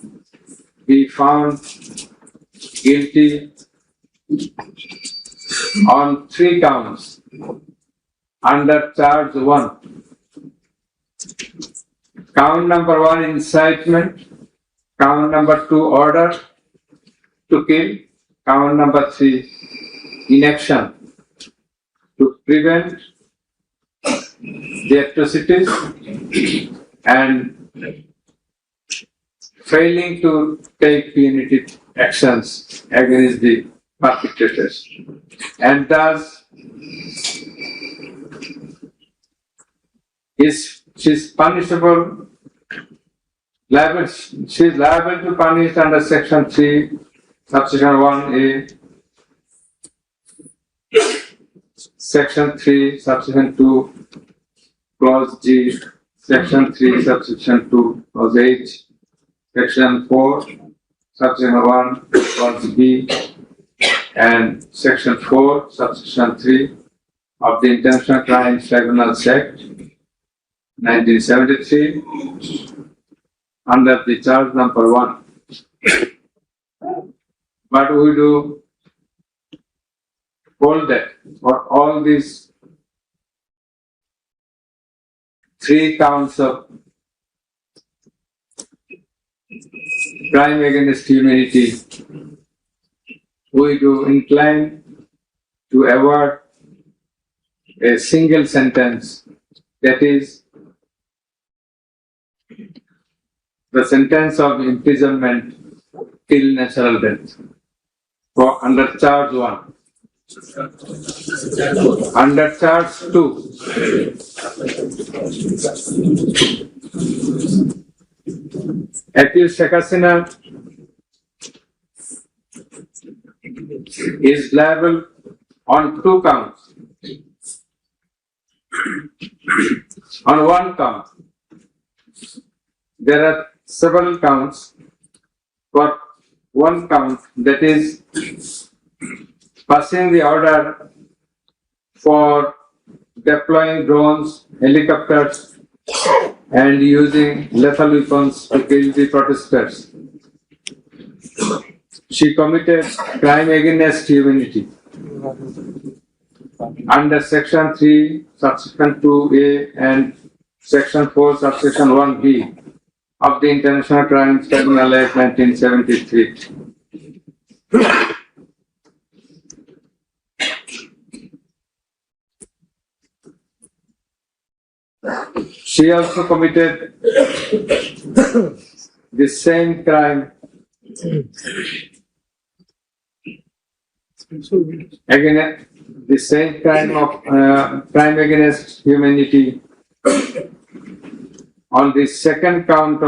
be found guilty on 3 counts under charge 1. Count number 1, incitement. Count number 2, order to kill. Count number 3, inaction to prevent the atrocities and failing to take punitive actions against the perpetrators, and thus she is punishable. She is liable to punish under Section 3, Subsection 1A, Section 3, Subsection 2, Clause G, Section 3, Subsection 2, Clause H, Section 4, Subsection 1, Clause B, and Section 4, Subsection 3 of the International Crimes Tribunals Act 1973 under the charge number 1. But we do hold that for all these 3 counts of crime against humanity, we do incline to award a single sentence, that is, the sentence of imprisonment till natural death for under charge 1. Under charge 2, accused Sheikh Hasina is liable on 2 counts. On 1 count, there are several counts. For 1 count, that is passing the order for deploying drones, helicopters, and using lethal weapons to kill the protesters. She committed crime against humanity under Section 3, Subsection 2A and Section 4, Subsection 1B of the International Crimes Tribunal Act 1973. She also committed the same crime against the same crime of crime against humanity on the second count,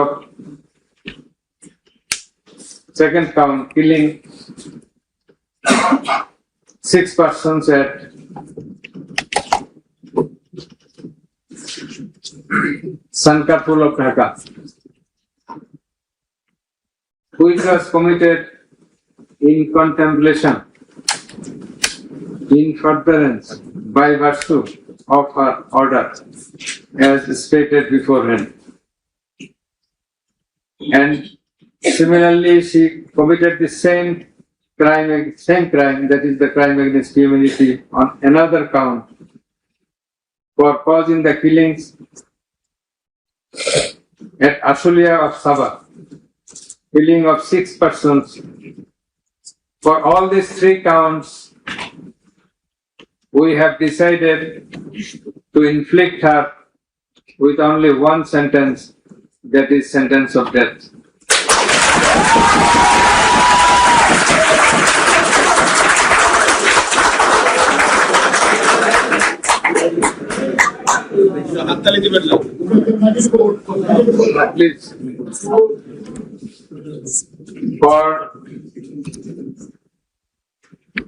killing 6 persons at Sankarpur of Dhaka, which was committed in contemplation, in furtherance, by virtue of her order, as stated beforehand. And similarly, she committed the same crime, that is the crime against humanity, on another count for causing the killings at Ashulia of Sabah, killing of 6 persons. For all these 3 counts, we have decided to inflict her with only 1 sentence, that is sentence of death. Please. For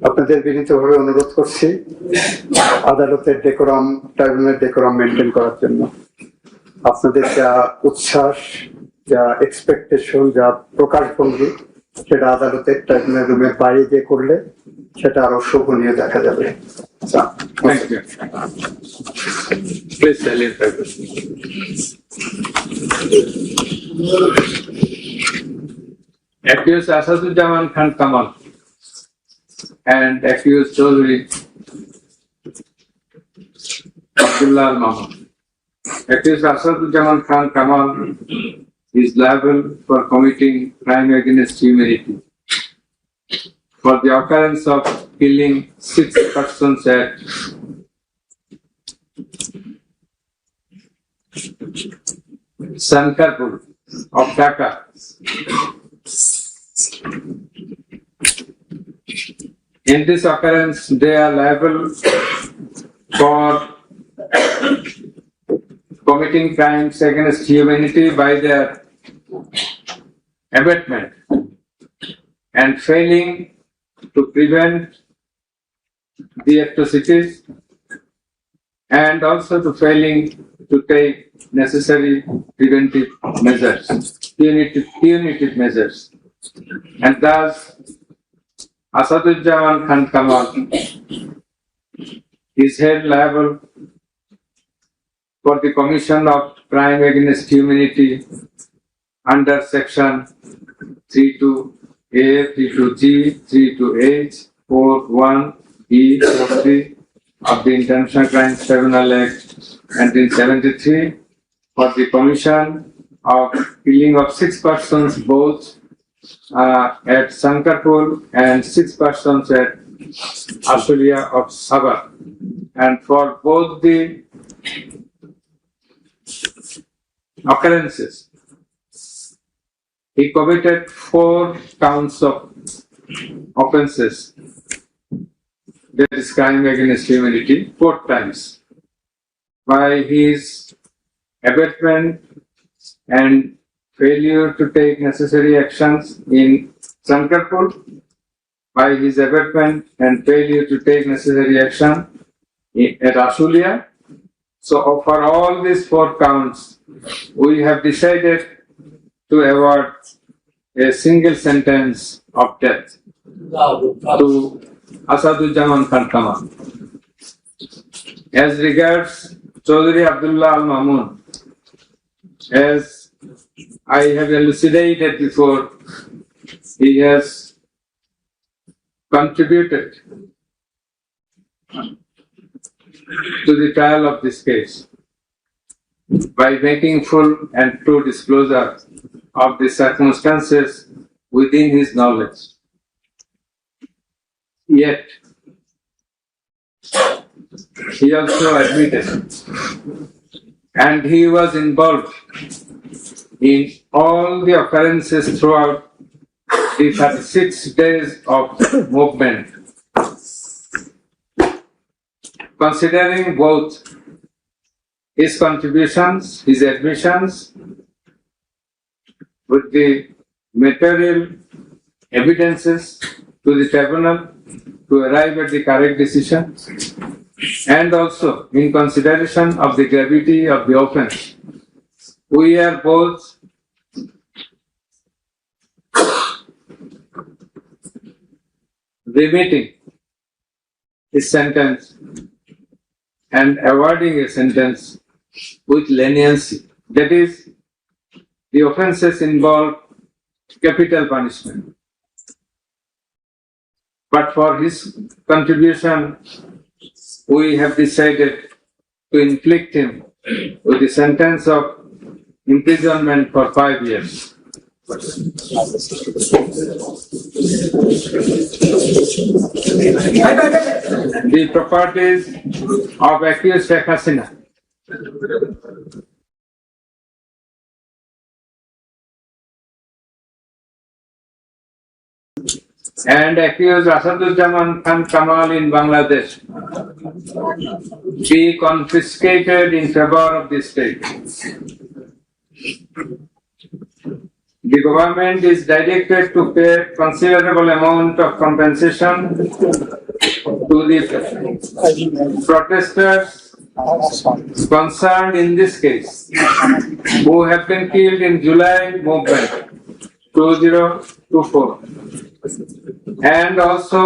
আপনাদের বিনীতভাবে অনুরোধ করছি আদালতের decorum, ট্রাইব্যুনালের decorum maintain করার জন্য। আপনাদের যা উচ্ছ্বাস, যা এক্সপেকটেশন, যা প্রকাশভঙ্গি, সেটা আদালতের ট্রাইব্যুনাল রুমের বাইরে গিয়ে করলে সেটা আরো শোভনীয় দেখা যাবে। Thank you. Please tell him. Accused Asadujaman Khan Kamal and accused Chaudhary Abdullah al-Mahmoud. Accused Asaduজ্জামান Khan Kamal is liable for committing crime against humanity for the occurrence of killing 6 persons at Sankarpur of Dhaka. In this occurrence, they are liable for committing crimes against humanity by their abatement and failing to prevent the atrocities and also to failing to take necessary preventive measures, punitive measures. And thus, Asaduজ্জামান Khan Kamal is held liable for the commission of crime against humanity under section 32A, 32G, 32H, 41E, 43 of the International Crimes Tribunal Act 1973 for the commission of killing of 6 persons both at Sankarpur and 6 persons at Ashulia of Sabah. And for both the occurrences, he committed 4 counts of offences, that is crime against humanity, 4 times, by his abatement and failure to take necessary actions in Sankarpur, by his abatement and failure to take necessary action at Ashulia. So for all these 4 counts, we have decided to award a single sentence of death to Asaduজ্জামান Khan Kamal. As regards Chaudhry Abdullah al-Mamun, as I have elucidated before, he has contributed to the trial of this case by making full and true disclosure of the circumstances within his knowledge. Yet, he also admitted, and he was involved in all the occurrences throughout the 36 days of movement. Considering both his contributions, his admissions, with the material evidences to the tribunal to arrive at the correct decision, and also in consideration of the gravity of the offense, we are both remitting his sentence and awarding a sentence with leniency. That is, the offences involve capital punishment. But for his contribution, we have decided to inflict him with a sentence of imprisonment for 5 years. The properties of accused Sheikh Hasina and accused Asaduজ্জামান Khan Kamal in Bangladesh be confiscated in favor of the state. The government is directed to pay considerable amount of compensation to the protesters concerned in this case, who have been killed in July movement 2024, and also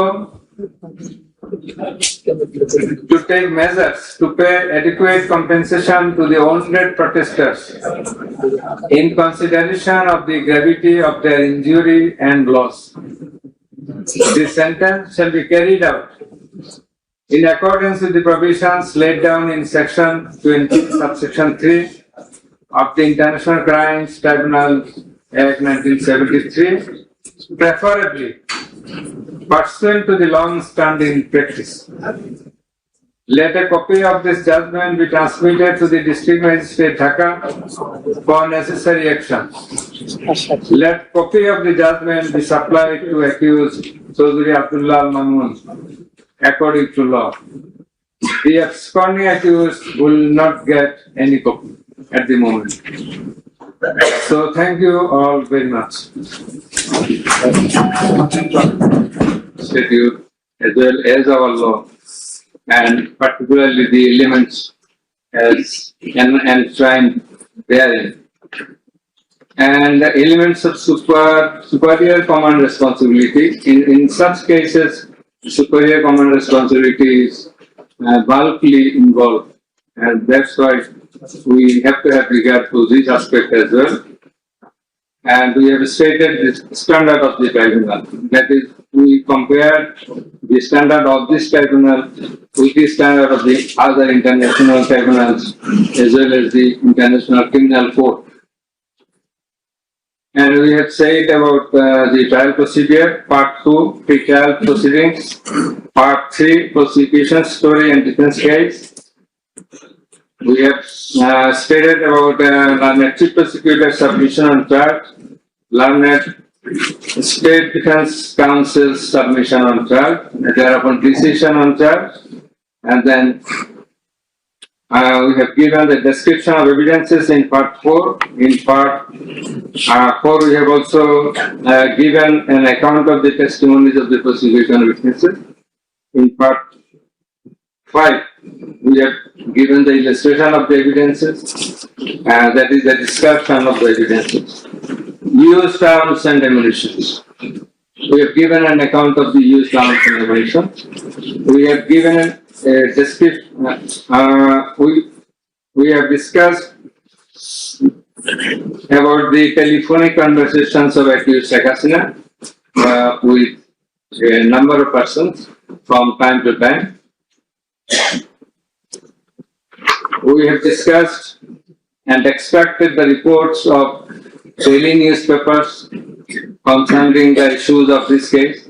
to take measures to pay adequate compensation to the wounded protesters in consideration of the gravity of their injury and loss. The sentence shall be carried out In accordance with the provisions laid down in section 20, subsection 3 of the International Crimes Tribunal Act 1973, preferably pursuant to the long-standing practice. Let a copy of this judgment be transmitted to the District Magistrate Dhaka for necessary action. Let copy of the judgment be supplied to accused Chaudhry Abdullah Mamun according to law. The absconding accused will not get any copy at the moment. So thank you all very much. Statute as well as our law, and particularly the elements as enshrined therein. And the elements of superior command responsibility. In such cases, superior command responsibility is bulkily involved, and that's why we have to have regard to this aspect as well. And we have stated the standard of the tribunal. That is, we compare the standard of this tribunal with the standard of the other international tribunals as well as the International Criminal Court. And we have said about the trial procedure, part 2, pre-trial proceedings, part 3, prosecution story and defense case. We have stated about learned chief prosecutor submission on charge, learned state defense counsel's submission on charge, thereupon decision on charge, and then we have given the description of evidences in part 4. In part 4, we have also given an account of the testimonies of the prosecution witnesses. In part 5, we have given the illustration of the evidences, and that is the description of the evidences. Used arms and ammunition. We have given an account of the used arms and ammunition. We have given a description. We have discussed about the telephonic conversations of accused Sheikh Hasina with a number of persons from time to time. We have discussed and extracted the reports of daily newspapers concerning the issues of this case,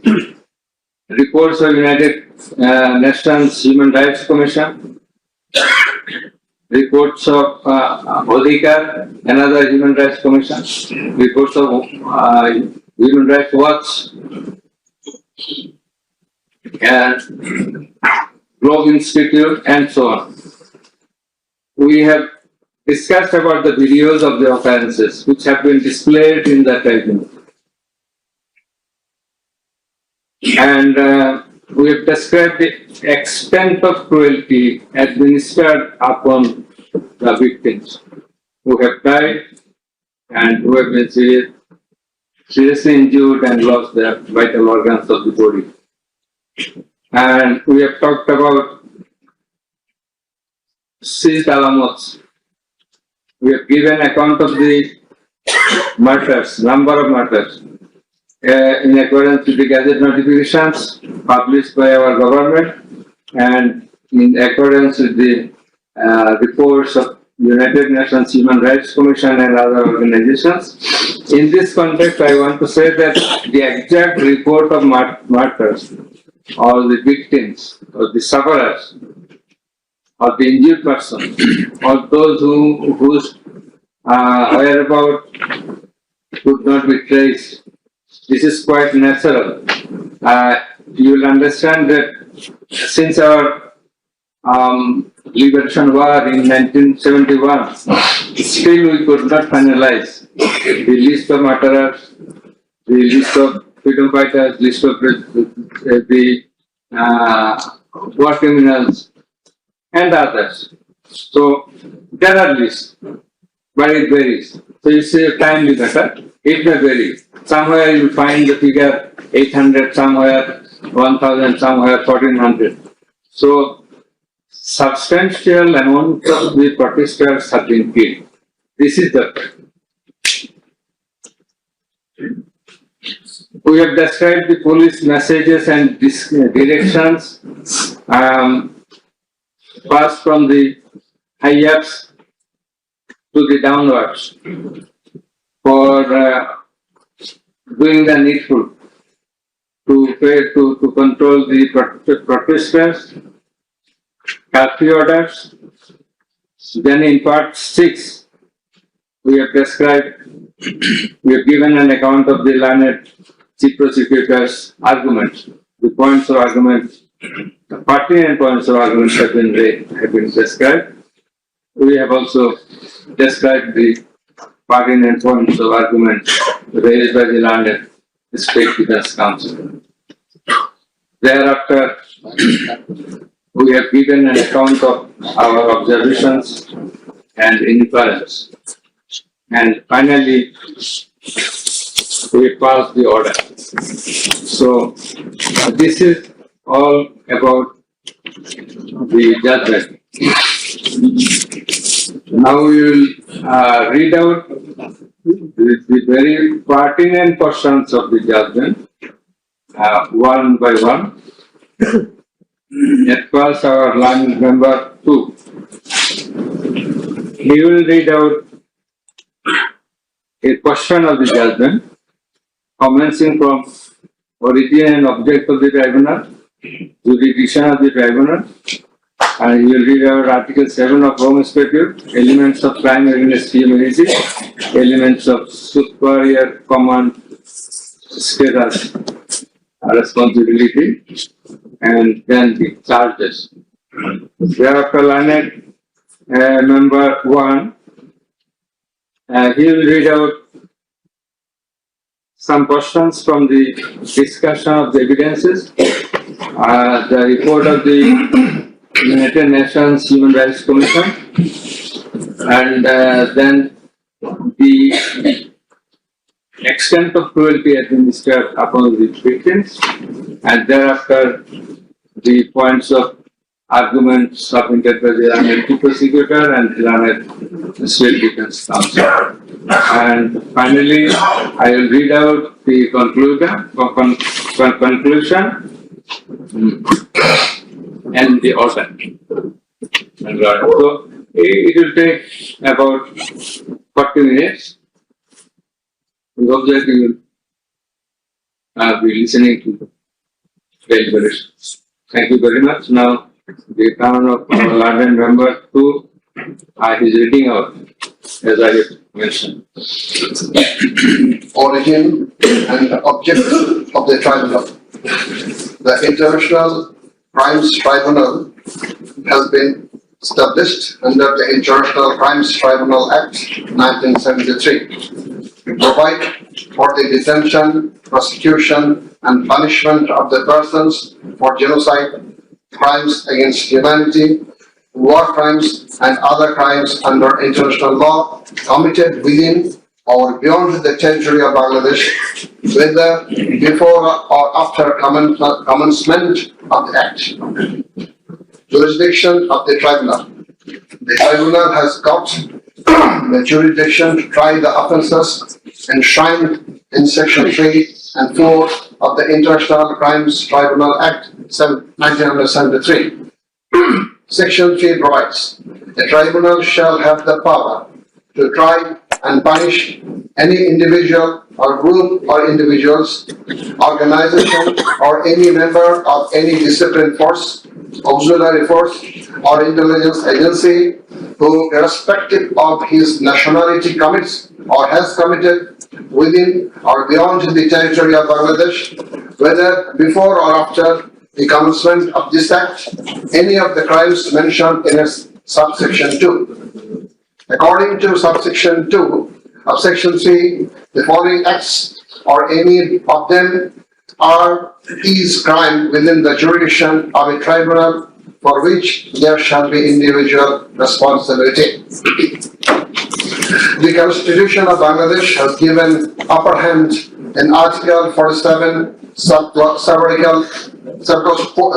reports of United Nations Human Rights Commission, reports of Dhaka, another Human Rights Commission, reports of Human Rights Watch, and Globe Institute, and so on. We have discussed about the videos of the occurrences which have been displayed in the tribunal. And we have described the extent of cruelty administered upon the victims who have died and who have been seriously injured and lost their vital organs of the body. And we have talked about seized alamos. We have given account of the murders, number of murders, in accordance with the Gazette notifications published by our government and in accordance with the reports of United Nations Human Rights Commission and other organizations. In this context, I want to say that the exact report of murders or the victims or the sufferers or the injured person or those whose whereabouts could not be traced, this is quite natural. You will understand that since our liberation war in 1971, still we could not finalize the list of murderers, the list of freedom fighters, list of the war criminals, and others. So there are lists, but it varies. So you see time limiter, it may vary. Somewhere you will find the figure 800, somewhere 1000, somewhere 1400. So substantial amount of the protesters have been killed. This is the fact. We have described the police messages and directions pass from the high-ups to the downwards for doing the needful to control the protesters, curfew orders. Then in part 6, we have given an account of the learned chief prosecutor's arguments. The points of argument, the pertinent points of argument have been described. We have also described the pertinent points of argument raised by the learned State Defense Council. Thereafter, we have given an account of our observations and inference. And finally, we pass the order. So, this is all about the judgment. Now we will read out the very pertinent portions of the judgment, one by one. At first, our line member 2. He will read out a portion of the judgment, commencing from origin and object of the tribunal, jurisdiction of the tribunal, and he will read out Article 7 of Home Statute, elements of crime against humanity, elements of superior command status, responsibility, and then the charges. Thereafter, learned member 1, he will read out some questions from the discussion of the evidences, the report of the United Nations Human Rights Commission, and then the extent of cruelty administered upon the victims, and thereafter the points of argument submitted by the learned prosecutor and learned State Defense Council. And finally, I will read out the conclusion and the order. So it will take about 40 minutes. We hope that you will be listening to the deliberations. Thank you very much. Now, the turn of our London member 2 is reading out, as I have mentioned. Origin and objective of the tribunal. The International Crimes Tribunal has been established under the International Crimes Tribunal Act 1973 to provide for the detention, prosecution, and punishment of the persons for genocide, crimes against humanity, war crimes, and other crimes under international law committed within or beyond the territory of Bangladesh, whether before or after commencement of the Act. Jurisdiction of the Tribunal. The Tribunal has got the jurisdiction to try the offences enshrined in Section 3 and 4 of the International Crimes Tribunal Act 1973. Section 3 provides, the Tribunal shall have the power to try and punish any individual or group or individuals, organization, or any member of any disciplined force, auxiliary force, or intelligence agency who, irrespective of his nationality, commits or has committed within or beyond the territory of Bangladesh, whether before or after the commencement of this Act, any of the crimes mentioned in its subsection 2. According to subsection 2 of section 3, the following acts or any of them is crime within the jurisdiction of a tribunal for which there shall be individual responsibility. The Constitution of Bangladesh has given upper hand in Article 47, Subclause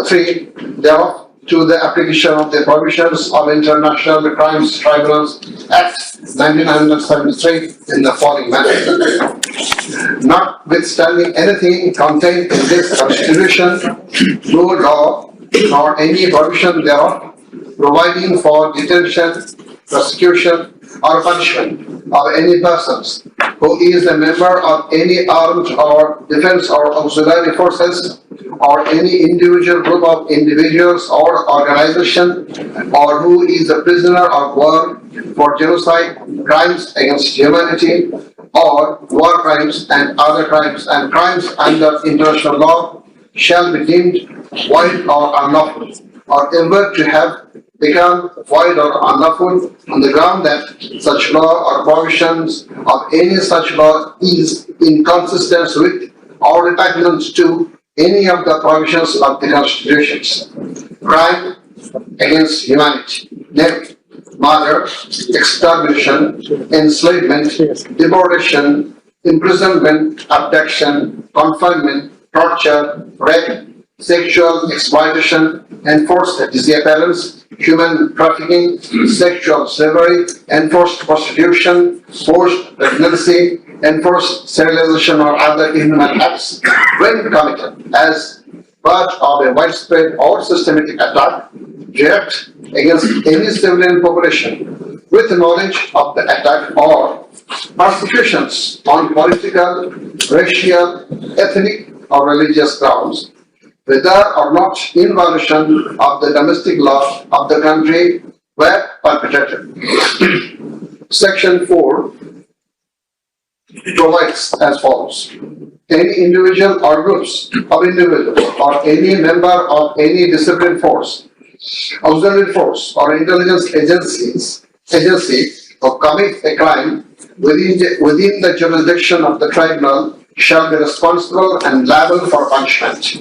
3 thereof to the application of the provisions of International Crimes Tribunals Act 1973 in the following manner. Notwithstanding anything contained in this Constitution, no law nor any provision thereof providing for detention, prosecution, or punishment of any persons who is a member of any armed or defense or auxiliary forces or any individual group of individuals or organization or who is a prisoner of war for genocide, crimes against humanity, or war crimes and other crimes and crimes under international law shall be deemed void or unlawful, or ever to have become void or unlawful on the ground that such law or provisions of any such law is inconsistent with or repugnant to any of the provisions of the constitutions. Crime against humanity, death, murder, extermination, enslavement, deportation, imprisonment, abduction, confinement, torture, rape, sexual exploitation, enforced disappearance, human trafficking, sexual slavery, enforced prostitution, forced pregnancy, enforced sterilization or other inhuman acts when committed as part of a widespread or systematic attack direct against any civilian population with knowledge of the attack or persecutions on political, racial, ethnic or religious grounds, whether or not in violation of the domestic law of the country were perpetrated. Section 4 provides as follows. Any individual or groups of individuals or any member of any disciplined force, auxiliary force or intelligence agency who commit a crime within the jurisdiction of the tribunal shall be responsible and liable for punishment.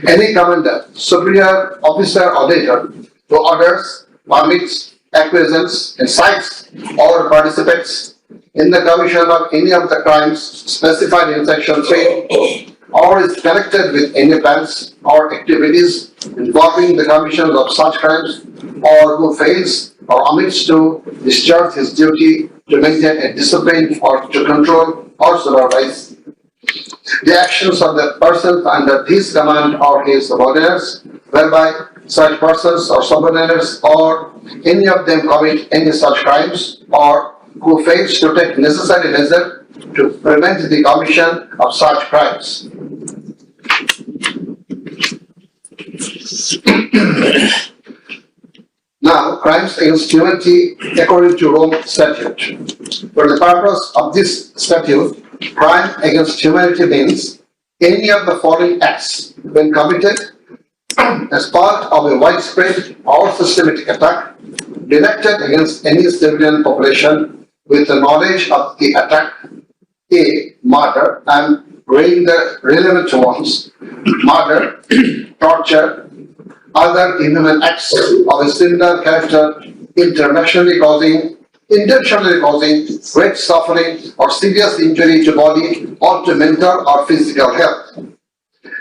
Any commander, superior officer or leader who orders, permits, acquiesces, incites or participates in the commission of any of the crimes specified in section 3 or is connected with any plans or activities involving the commission of such crimes or who fails or omits to discharge his duty to maintain a discipline or to control or supervise the actions of the persons under his command or his subordinates, whereby such persons or subordinates or any of them commit any such crimes or who fails to take necessary measure to prevent the commission of such crimes. Now, crimes against humanity according to Rome statute. For the purpose of this statute, crime against humanity means any of the following acts when committed as part of a widespread or systematic attack directed against any civilian population with the knowledge of the attack, A. Murder, and weighing the relevant ones, murder, torture, other inhuman acts of a similar character intentionally causing great suffering or serious injury to body or to mental or physical health.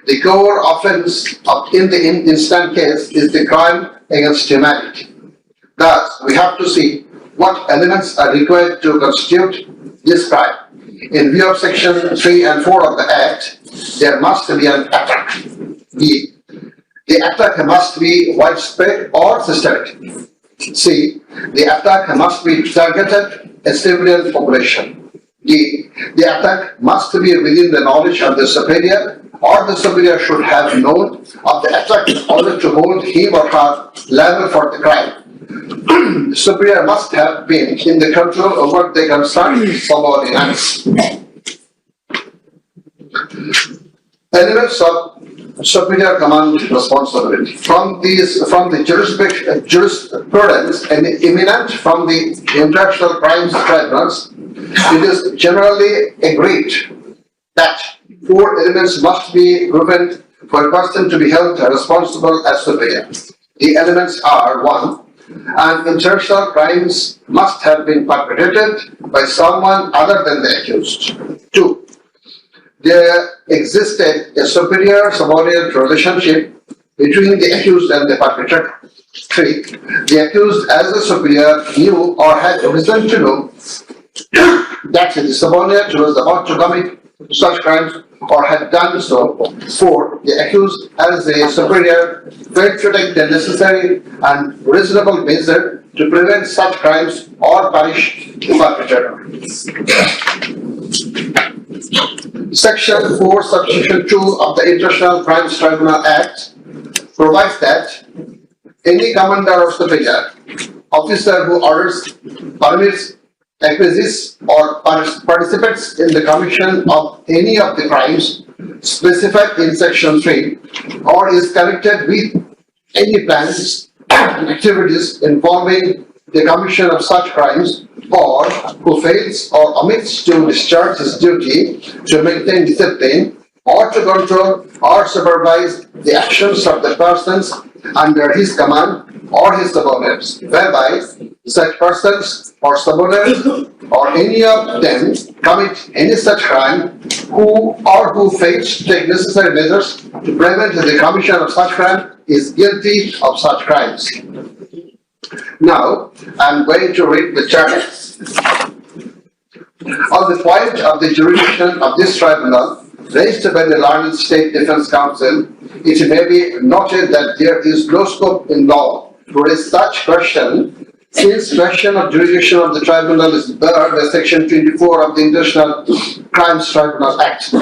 The core offense in the instant case is the crime against humanity. Thus, we have to see what elements are required to constitute this crime. In view of section 3 and 4 of the Act, there must be an attack. B. The attack must be widespread or systematic. C. The attack must be targeted a civilian population. D. The attack must be within the knowledge of the superior, or the superior should have known of the attack in order to hold him or her liable for the crime. The superior must have been in the control over the concerned subordinates. Elements of superior command responsibility. From the jurisprudence and eminent from the international crimes tribunals, it is generally agreed that 4 elements must be given for a person to be held responsible as superior. The elements are: 1. An international crimes must have been perpetrated by someone other than the accused. 2. There existed a superior subordinate relationship between the accused and the perpetrator. 3. The accused as a superior knew or had reason to know that the subordinate was about to commit such crimes or had done so. 4. The accused as a superior failed to take the necessary and reasonable measure to prevent such crimes or punish the perpetrator. Section 4, subsection 2 of the International Crimes Tribunal Act provides that any commander or superior officer who orders, permits, acquires or participates in the commission of any of the crimes specified in section 3 or is connected with any plans and activities involving the commission of such crimes or who fails or omits to discharge his duty to maintain discipline or to control or supervise the actions of the persons under his command or his subordinates, whereby such persons or subordinates or any of them commit any such crime who fails to take necessary measures to prevent the commission of such crime is guilty of such crimes. Now, I'm going to read the charges. On the point of the jurisdiction of this tribunal, raised by the learned State Defence Council, it may be noted that there is no scope in law to raise such question, since question of jurisdiction of the tribunal is barred by Section 24 of the International Crimes Tribunal Act.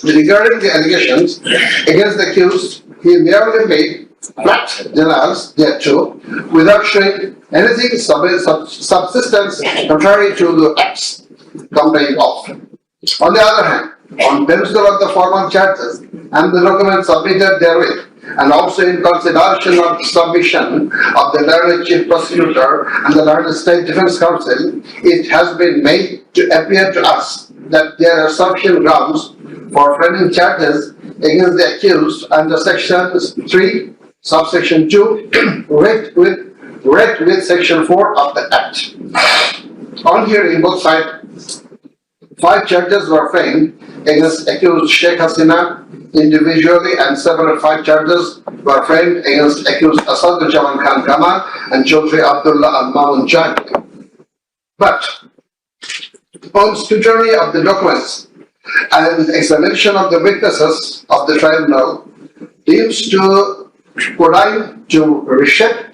Regarding the allegations against the accused, he merely made flat denials thereto, without showing anything subsistence contrary to the acts complained of. On the other hand, on perusal of the formal charges and the documents submitted therewith, and also in consideration of submission of the learned Chief Prosecutor and the learned State Defence Council, it has been made to appear to us that there are sufficient grounds for framing charges against the accused under Section 3, subsection 2, read with Section 4 of the Act. On hearing both sides, 5 charges were framed against accused Sheikh Hasina individually, and several 5 charges were framed against accused Asadullah Khan Kamal and Chaudhry Abdullah Al Mamun Jani. But on scrutiny of the documents and examination of the witnesses of the tribunal, deems to condign to reshape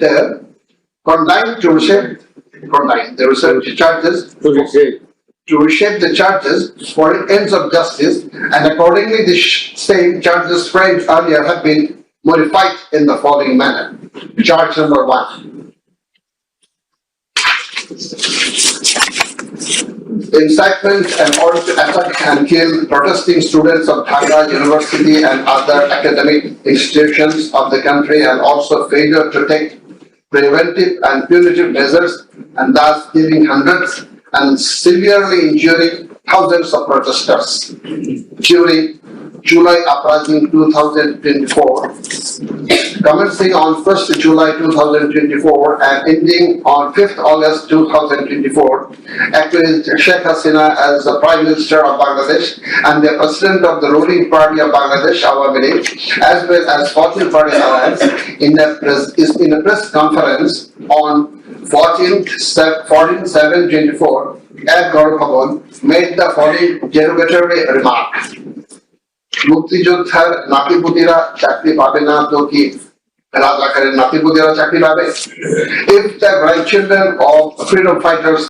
the charges for ends of justice, and accordingly the same charges framed earlier have been modified in the following manner. Charge number 1. Incitement and order to attack and kill protesting students of Dhaka University and other academic institutions of the country, and also failure to take preventive and punitive measures, and thus killing hundreds and severely injuring thousands of protesters during July uprising 2024, commencing on 1st July 2024 and ending on 5th August 2024, accused Sheikh Hasina as the Prime Minister of Bangladesh and the President of the ruling party of Bangladesh, Awami League, as well as 14th Party Alliance, in a press conference on 14/7/24 at Gaur Bhavan, made the following derogatory remark. মুক্তিযোদ্ধার নাতিপুতিরা চাকরি পাবে না তো কি রাজাকারের নাতিপুতিরা চাকরি পাবে? If the grandchildren of freedom fighters